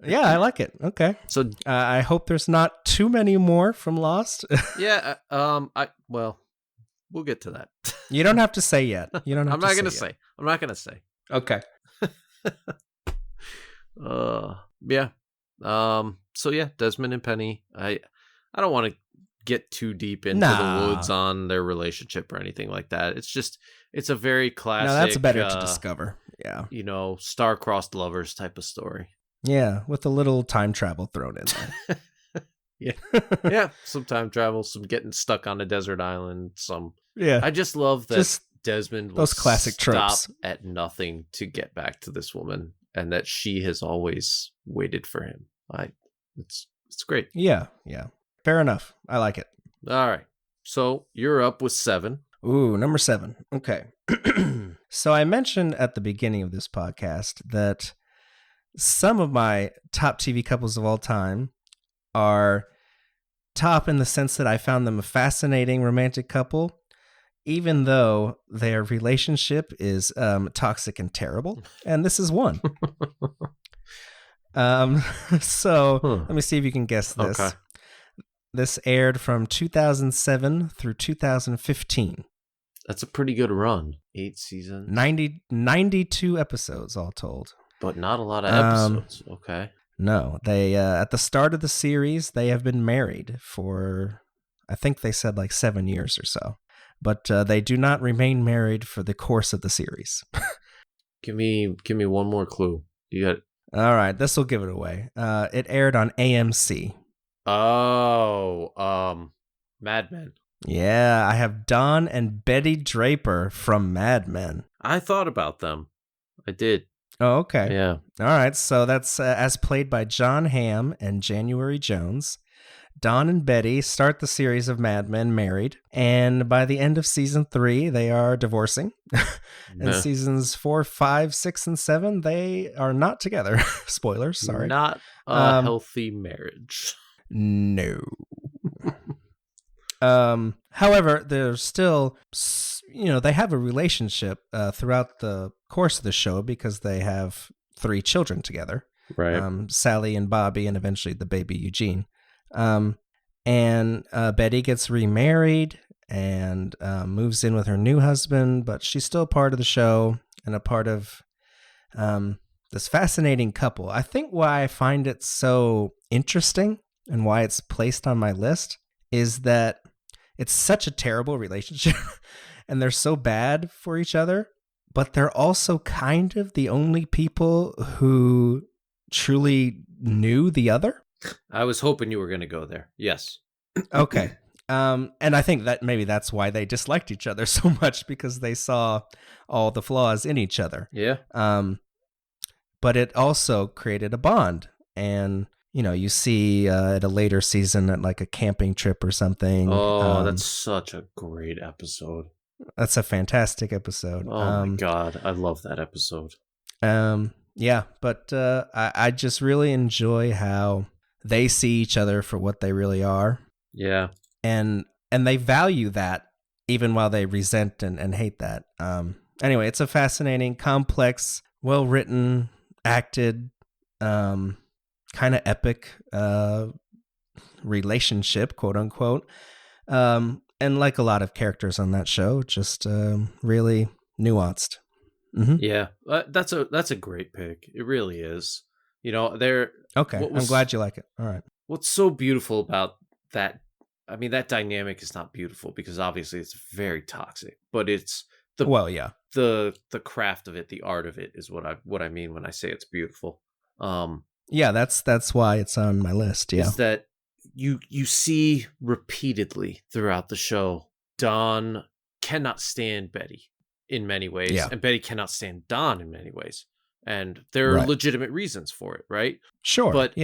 Yeah, I like it. Okay. So I hope there's not too many more from Lost. Yeah. We'll get to that. You don't have to say yet. You don't have I'm not going to say. I'm not going to say. Okay. Yeah. So yeah, Desmond and Penny. I don't want to get too deep into the woods on their relationship or anything like that. It's a very classic. No, that's better to discover. Yeah. Star-crossed lovers type of story. Yeah, with a little time travel thrown in there. Yeah, some time travel, some getting stuck on a desert island, some. Yeah. I just love that Desmond will those classic tropes. Stop at nothing to get back to this woman, and that she has always waited for him. It's great. Yeah. Fair enough. I like it. All right. So you're up with 7. Ooh, number 7. Okay. So I mentioned at the beginning of this podcast that some of my top TV couples of all time are top in the sense that I found them a fascinating romantic couple, even though their relationship is toxic and terrible. And this is one. Let me see if you can guess this. Okay. This aired from 2007 through 2015. That's a pretty good run. 8 seasons. 92 episodes all told. But not a lot of episodes. Okay. No, they at the start of the series, they have been married for, I think they said like 7 years or so. But they do not remain married for the course of the series. Give me one more clue. You got. All right, this will give it away. It aired on AMC. Oh, Mad Men. Yeah, I have Don and Betty Draper from Mad Men. I thought about them. I did. Oh, okay. Yeah. All right, so that's as played by John Hamm and January Jones. Don and Betty start the series of Mad Men married, and by the end of season 3, they are divorcing. And seasons 4, 5, 6, and 7, they are not together. Spoilers, sorry. Not a healthy marriage. No. However, they're still, they have a relationship throughout the course of the show because they have 3 children together. Right. Sally and Bobby, and eventually the baby Eugene. And Betty gets remarried and moves in with her new husband, but she's still part of the show and a part of this fascinating couple. I think why I find it so interesting and why it's placed on my list is that it's such a terrible relationship and they're so bad for each other, but they're also kind of the only people who truly knew the other. I was hoping you were going to go there. Yes. Okay. And I think that maybe that's why they disliked each other so much, because they saw all the flaws in each other. Yeah. but it also created a bond. And, you see at a later season at like a camping trip or something. Oh, that's such a great episode. That's a fantastic episode. Oh my God. I love that episode. Yeah, but I just really enjoy how they see each other for what they really are. Yeah. And they value that even while they resent and hate that. Anyway, it's a fascinating, complex, well-written, acted, kind of epic relationship, quote unquote. And like a lot of characters on that show, just really nuanced. Mm-hmm. Yeah, that's a great pick. It really is. They're okay. I'm glad you like it. All right. What's so beautiful about that? I mean, that dynamic is not beautiful because obviously it's very toxic, but it's the craft of it, the art of it is what I mean when I say it's beautiful. Yeah, that's why it's on my list. Yeah, is that you see repeatedly throughout the show, Don cannot stand Betty in many ways, and Betty cannot stand Don in many ways, and there are legitimate reasons for it, right? Sure, but they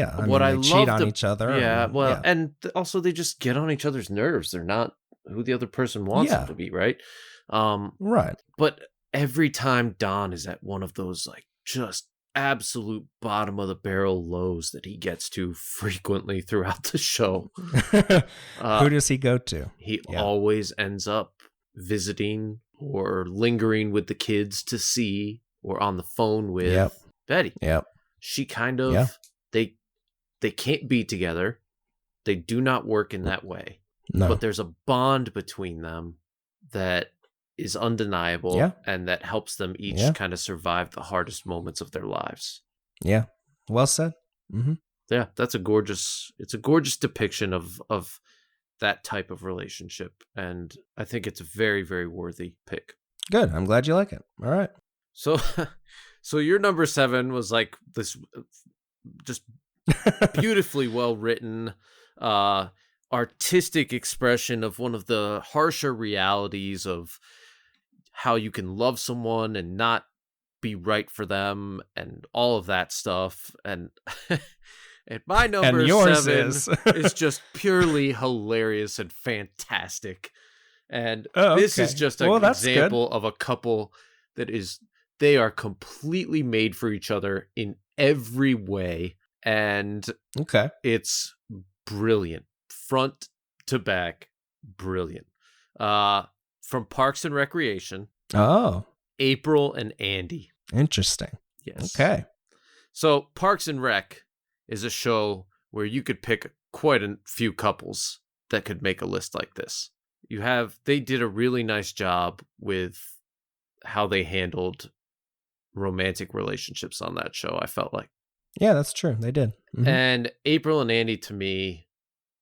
cheat on each other. And also they just get on each other's nerves. They're not who the other person wants them to be, right? Right. But every time Don is at one of those like just absolute bottom of the barrel lows that he gets to frequently throughout the show, who does he go to? He always ends up visiting or lingering with the kids to see, or on the phone with Betty. Yep. She kind of they can't be together. They do not work in that way. No. But there's a bond between them that is undeniable and that helps them each kind of survive the hardest moments of their lives. Yeah. Well said. Mm-hmm. Yeah, it's a gorgeous depiction of that type of relationship, and I think it's a very, very worthy pick. Good. I'm glad you like it. All right. So your number 7 was like this just beautifully well written, artistic expression of one of the harsher realities of how you can love someone and not be right for them and all of that stuff. And and my number 7 is just purely hilarious and fantastic. And this is just an example of a couple that they are completely made for each other in every way. And it's brilliant. Front to back, brilliant. From Parks and Recreation. Oh. April and Andy. Interesting. Yes. Okay. So Parks and Rec is a show where you could pick quite a few couples that could make a list like this. They did a really nice job with how they handled romantic relationships on that show, I felt like. Yeah, that's true. They did. Mm-hmm. And April and Andy, to me,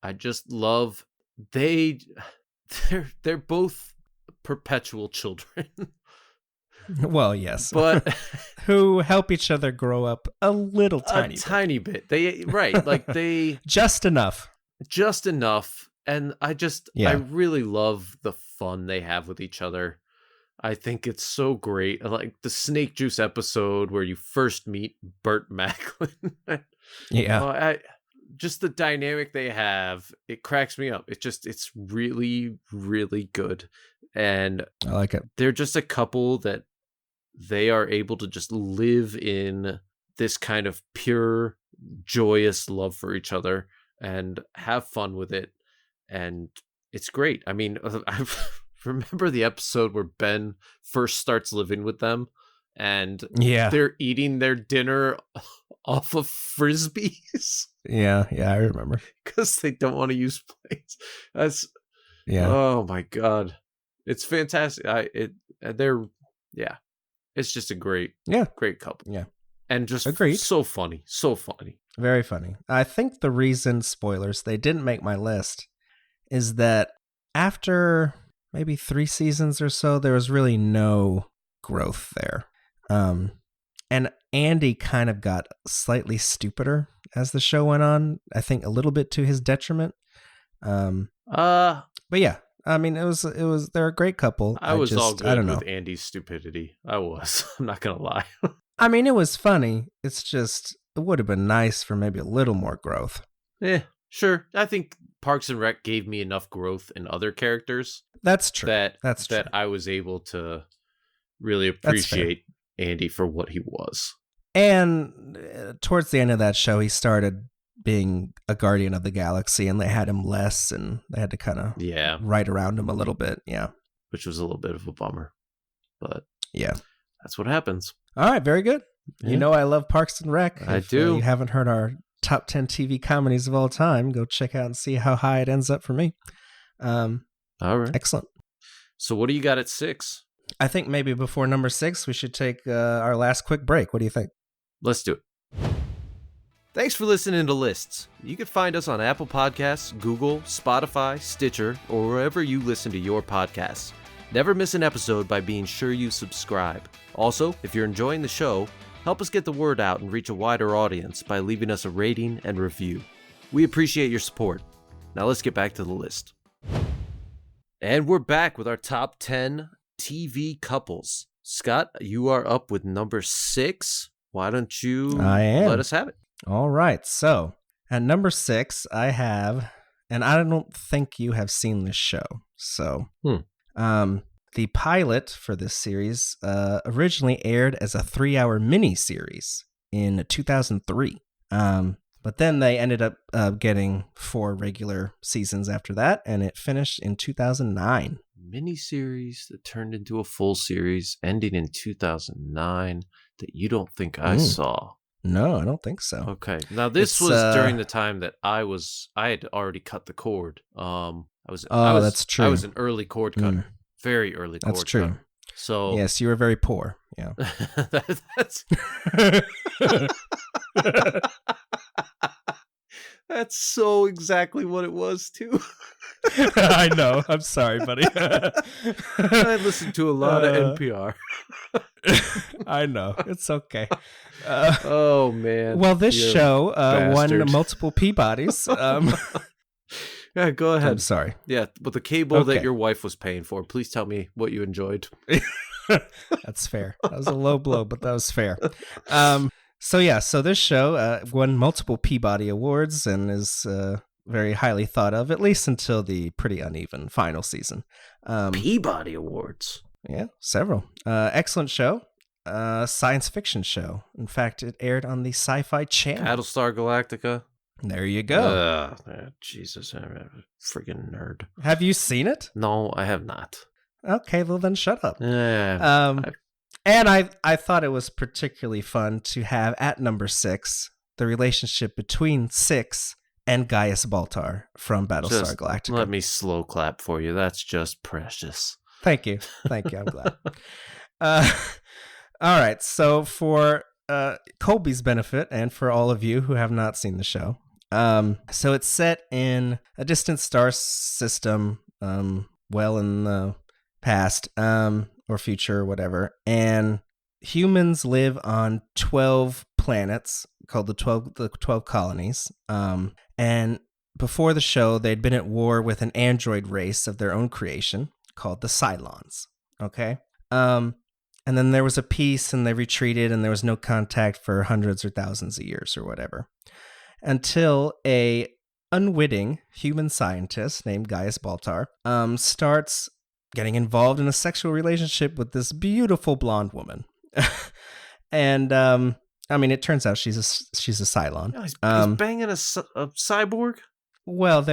I just love, they're both perpetual children. Well, yes. But who help each other grow up a little tiny bit. They just enough. Just enough. And I really love the fun they have with each other. I think it's so great. Like the Snake Juice episode where you first meet Burt Macklin. Yeah. Just the dynamic they have, it cracks me up. It's really, really good. And I like it. They're just a couple that they are able to just live in this kind of pure, joyous love for each other and have fun with it. And it's great. I mean, I remember the episode where Ben first starts living with them and they're eating their dinner off of Frisbees. Yeah, I remember. Because they don't want to use plates. Oh my God. It's fantastic. It's just a great couple. Yeah. And just so funny. Very funny. I think the reason, spoilers, they didn't make my list is that after maybe 3 seasons or so, there was really no growth there. And Andy kind of got slightly stupider as the show went on. I think a little bit to his detriment. But yeah, I mean, they're a great couple. I was all good with Andy's stupidity. I was. I'm not gonna lie. I mean, it was funny. It's just, it would have been nice for maybe a little more growth. Yeah, sure. I think Parks and Rec gave me enough growth in other characters. That's true. That I was able to really appreciate Andy for what he was. And towards the end of that show, he started being a guardian of the galaxy, and they had him less, and they had to kind of ride around him a little bit. Yeah. Which was a little bit of a bummer. But yeah, that's what happens. All right, very good. Yeah. You know I love Parks and Rec. I do. If you haven't heard our top 10 TV comedies of all time, go check out and see how high it ends up for me. All right. Excellent. So what do you got at 6? I think maybe before number 6, we should take our last quick break. What do you think? Let's do it. Thanks for listening to Lists. You can find us on Apple Podcasts, Google, Spotify, Stitcher, or wherever you listen to your podcasts. Never miss an episode by being sure you subscribe. Also, if you're enjoying the show, help us get the word out and reach a wider audience by leaving us a rating and review. We appreciate your support. Now let's get back to the list. And we're back with our top 10 TV couples. Scott, you are up with number 6. Why don't you let us have it? All right. So at number 6, I have, and I don't think you have seen this show. So the pilot for this series originally aired as a 3-hour mini-series in 2003. But then they ended up getting 4 regular seasons after that, and it finished in 2009. Mini-series that turned into a full series, ending in 2009, that you don't think I saw. No, I don't think so. Okay. Now this was during the time that I had already cut the cord. That's true. I was an early cord cutter. Very early cord cutter. That's true. So yes, you were very poor. Yeah. That's so exactly what it was too. I know. I'm sorry, buddy. I listened to a lot of NPR. I know. It's okay. Oh, man. Well, this show won multiple Peabodys. Yeah, go ahead. I'm sorry. Yeah, with the cable that your wife was paying for, please tell me what you enjoyed. That's fair. That was a low blow, but that was fair. So this show won multiple Peabody Awards and is very highly thought of, at least until the pretty uneven final season. Peabody Awards? Yeah, several. Excellent show. Science fiction show. In fact, it aired on the Sci-Fi Channel. Battlestar Galactica? There you go. Jesus, I'm a freaking nerd. Have you seen it? No, I have not. Okay, well then shut up. Yeah. And I thought it was particularly fun to have at number 6 the relationship between Six and Gaius Baltar from Battlestar Galactica. Let me slow clap for you. That's just precious. Thank you. I'm glad. All right. So for Colby's benefit and for all of you who have not seen the show, so it's set in a distant star system, well in the past, or future, or whatever, and humans live on 12 planets called the 12 colonies. And before the show, they'd been at war with an android race of their own creation called the Cylons. Okay. And then there was a peace, and they retreated, and there was no contact for hundreds or thousands of years or whatever, until a unwitting human scientist named Gaius Baltar starts getting involved in a sexual relationship with this beautiful blonde woman. And I mean, it turns out she's a Cylon. Yeah, he's banging a cyborg? Well,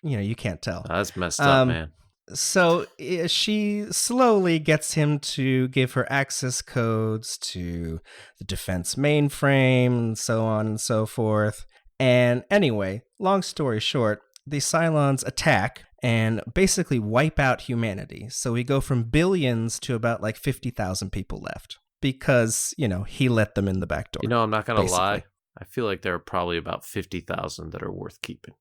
you can't tell. Oh, that's messed up, man. So she slowly gets him to give her access codes to the defense mainframe and so on and so forth. And anyway, long story short, the Cylons attack and basically wipe out humanity. So we go from billions to about like 50,000 people left because, he let them in the back door. I'm not going to lie. I feel like there are probably about 50,000 that are worth keeping.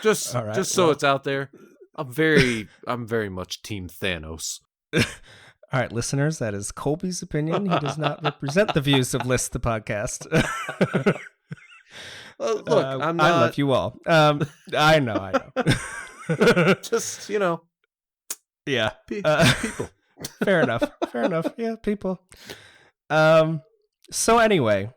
Just so it's out there. I'm very much Team Thanos. All right, listeners, that is Colby's opinion. He does not represent the views of List the podcast. Look, I'm not... I love you all. I know. Just, Yeah. People. Fair enough. Yeah, people. So anyway,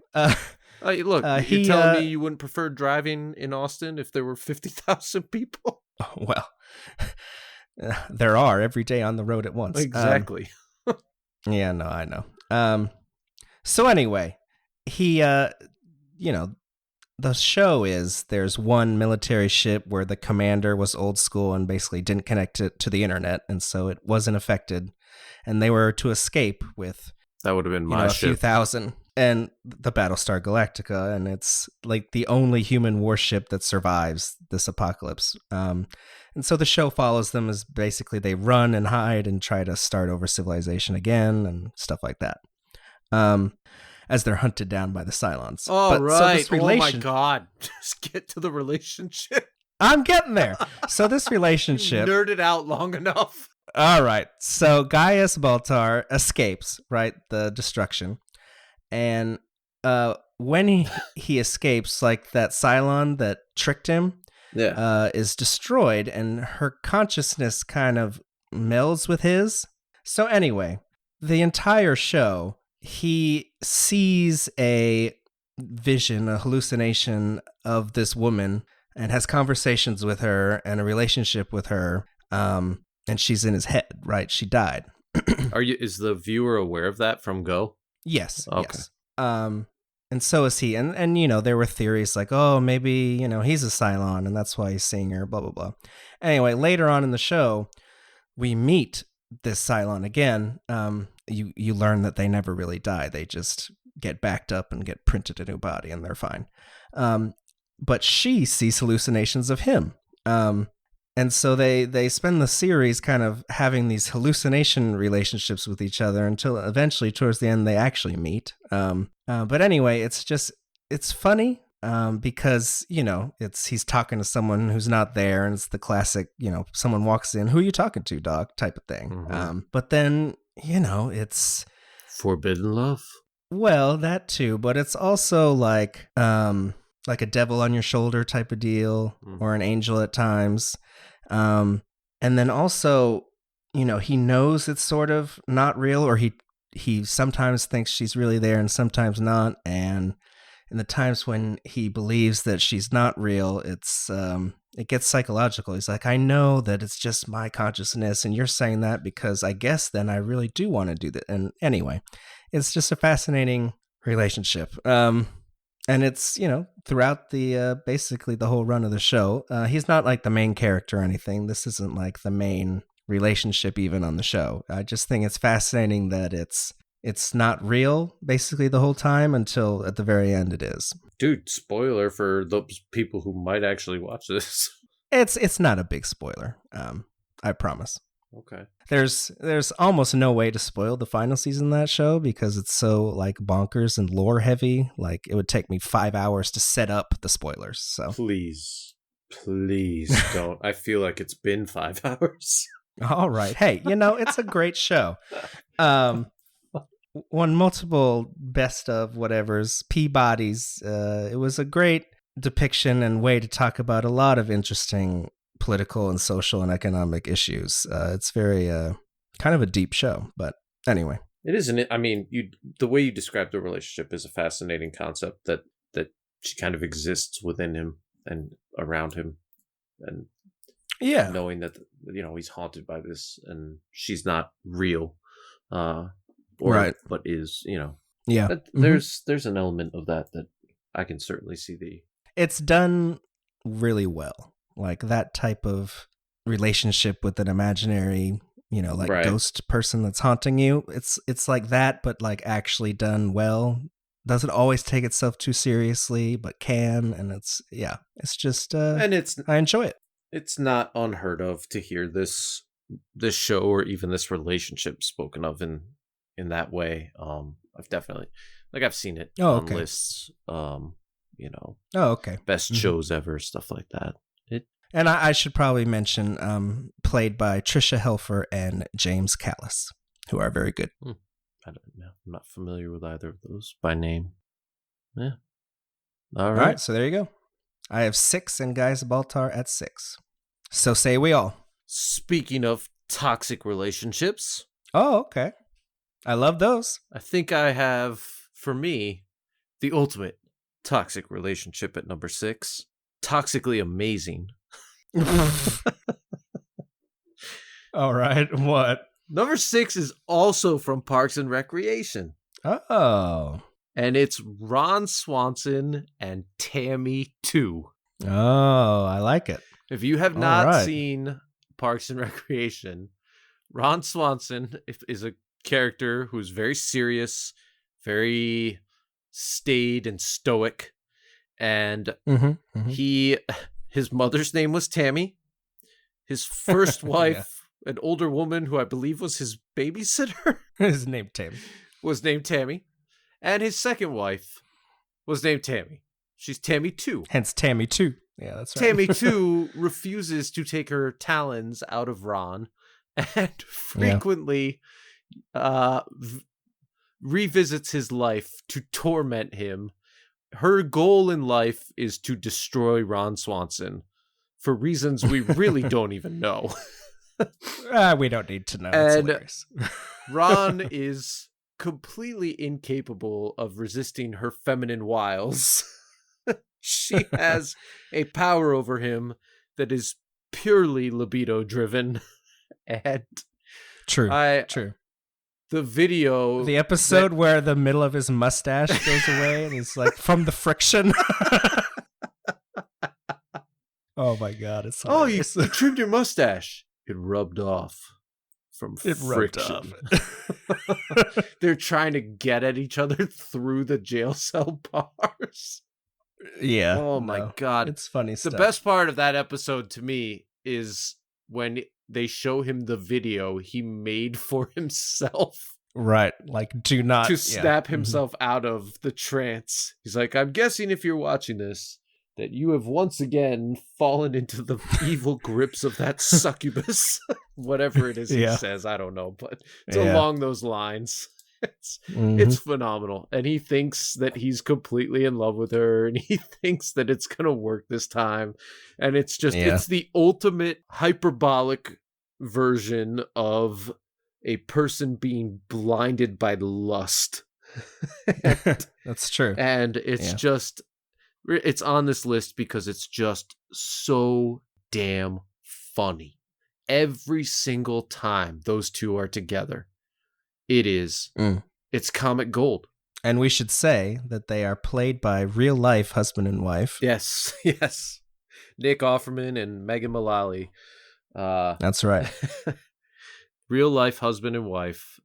look, you're telling me you wouldn't prefer driving in Austin if there were 50,000 people? Well, there are every day on the road at once. Exactly. Yeah, no, I know. So anyway, he, the show is there's one military ship where the commander was old school and basically didn't connect it to the internet, and so it wasn't affected, and they were to escape with that would have been my ship. A few thousand, and the Battlestar Galactica, and it's like the only human warship that survives this apocalypse. And so the show follows them as basically they run and hide and try to start over civilization again and stuff like that. As they're hunted down by the Cylons. Oh, right. So oh, my God. Just get to the relationship. I'm getting there. So this relationship... You nerded out long enough. All right. So Gaius Baltar escapes, right? The destruction. And when he escapes, like that Cylon that tricked him is destroyed, and her consciousness kind of melds with his. So anyway, the entire show... he sees a vision, a hallucination of this woman and has conversations with her and a relationship with her. And she's in his head, right? She died. Is the viewer aware of that from Go? Yes. Okay. Yes. And so is he. And there were theories like, oh, maybe, he's a Cylon and that's why he's seeing her, blah, blah, blah. Anyway, later on in the show, we meet this Cylon again. You learn that they never really die. They just get backed up and get printed a new body and they're fine. But she sees hallucinations of him. And so they spend the series kind of having these hallucination relationships with each other until eventually towards the end they actually meet. But anyway, it's funny. Because, he's talking to someone who's not there, and it's the classic, someone walks in, who are you talking to, dog, type of thing. Mm-hmm. But then, it's... forbidden love? Well, that too, but it's also like a devil on your shoulder type of deal, or an angel at times. And then also, he knows it's sort of not real, or he sometimes thinks she's really there and sometimes not, and... in the times when he believes that she's not real, it gets psychological. He's like, I know that it's just my consciousness, and you're saying that because I guess then I really do want to do that. And anyway, it's just a fascinating relationship. And it's, throughout the basically the whole run of the show, he's not like the main character or anything. This isn't like the main relationship even on the show. I just think it's fascinating that it's not real basically the whole time until at the very end it is. Dude, spoiler for those people who might actually watch this. It's not a big spoiler. I promise. Okay. There's almost no way to spoil the final season of that show because it's so like bonkers and lore heavy. Like it would take me 5 hours to set up the spoilers. So please don't. I feel like it's been 5 hours. All right. Hey, it's a great show. Won multiple best of whatevers, Peabody's. It was a great depiction and way to talk about a lot of interesting political and social and economic issues. It's very kind of a deep show, but anyway. It isn't. I mean, the way you describe the relationship is a fascinating concept that she kind of exists within him and around him, and knowing that he's haunted by this and she's not real. Right, but is there's an element of that I can certainly see. It's done really well, like that type of relationship with an imaginary ghost person that's haunting you. It's like that, but like actually done well. Doesn't always take itself too seriously, but can, and it's just and I enjoy it. It's not unheard of to hear this show or even this relationship spoken of in that way. I've definitely I've seen it on lists. Best shows ever, stuff like that. And I should probably mention played by Trisha Helfer and James Callis, who are very good. I don't know. I'm not familiar with either of those by name. Yeah. All right. So there you go. I have 6 and Gaius Baltar at 6. So say we all. Speaking of toxic relationships. Oh, okay. I love those. I think I have, for me, the ultimate toxic relationship at number 6. Toxically amazing. All right. What? Number 6 is also from Parks and Recreation. Oh. And it's Ron Swanson and Tammy 2. Oh, I like it. If you have not seen Parks and Recreation, Ron Swanson is a character who's very serious, very staid and stoic. And his mother's name was Tammy. His first wife, an older woman who I believe was his babysitter, was named Tammy. And his second wife was named Tammy. She's Tammy 2. Hence Tammy 2. Yeah, that's right. Tammy 2 refuses to take her talons out of Ron and frequently revisits his life to torment him. Her goal in life is to destroy Ron Swanson for reasons we really don't even know. We don't need to know. And Ron is completely incapable of resisting her feminine wiles. She has a power over him that is purely libido driven. And true. The episode where the middle of his mustache goes away and he's like, from the friction. Oh my God, it's hilarious. You trimmed your mustache. It rubbed off from friction. They're trying to get at each other through the jail cell bars. Yeah. Oh my God. It's funny stuff. The best part of that episode to me is when they show him the video he made for himself. Right. Like, do not. To snap himself out of the trance. He's like, I'm guessing if you're watching this, that you have once again fallen into the evil grips of that succubus. Whatever it is he says, I don't know, but it's along those lines. It's phenomenal. And he thinks that he's completely in love with her, and he thinks that it's going to work this time. And it's just, it's the ultimate hyperbolic version of a person being blinded by lust. That's true. And it's just, it's on this list because it's just so damn funny. Every single time those two are together, it is, it's comic gold. And we should say that they are played by real life husband and wife. Yes. Nick Offerman and Megan Mullally. That's right. Real life husband and wife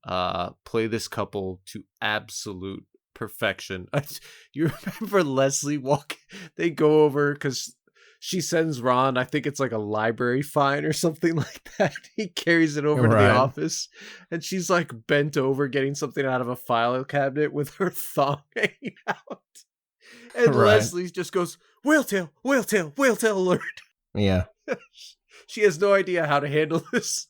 play this couple to absolute perfection. You remember Leslie they go over because she sends Ron, I think it's like a library fine or something like that. He carries it over to the office, and she's like bent over getting something out of a file cabinet with her thong hanging out. And Leslie just goes, whale tail alert. Yeah. She has no idea how to handle this.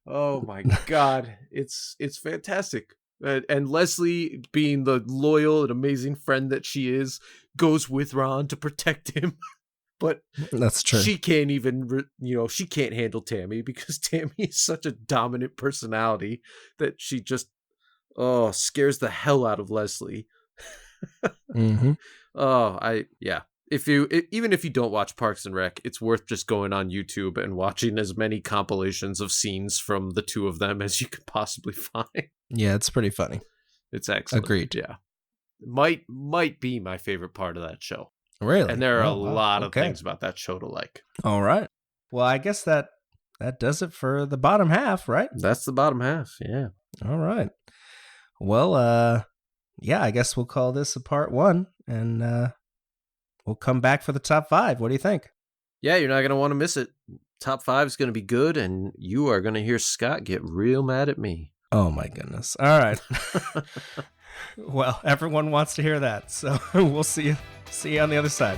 Oh my God. It's fantastic. And Leslie, being the loyal and amazing friend that she is, goes with Ron to protect him. But that's true. She can't even, she can't handle Tammy because Tammy is such a dominant personality that she just, scares the hell out of Leslie. Mm-hmm. Even if you don't watch Parks and Rec, it's worth just going on YouTube and watching as many compilations of scenes from the two of them as you could possibly find. Yeah, it's pretty funny. It's excellent. Agreed. Yeah. Might be my favorite part of that show. Really? And there are a lot of things about that show to like. All right. Well, I guess that does it for the bottom half, right? That's the bottom half, yeah. All right. Well, I guess we'll call this a part 1, and we'll come back for the top 5. What do you think? Yeah, you're not going to want to miss it. Top 5 is going to be good, and you are going to hear Scott get real mad at me. Oh, my goodness. All right. Well, everyone wants to hear that, so we'll see you on the other side.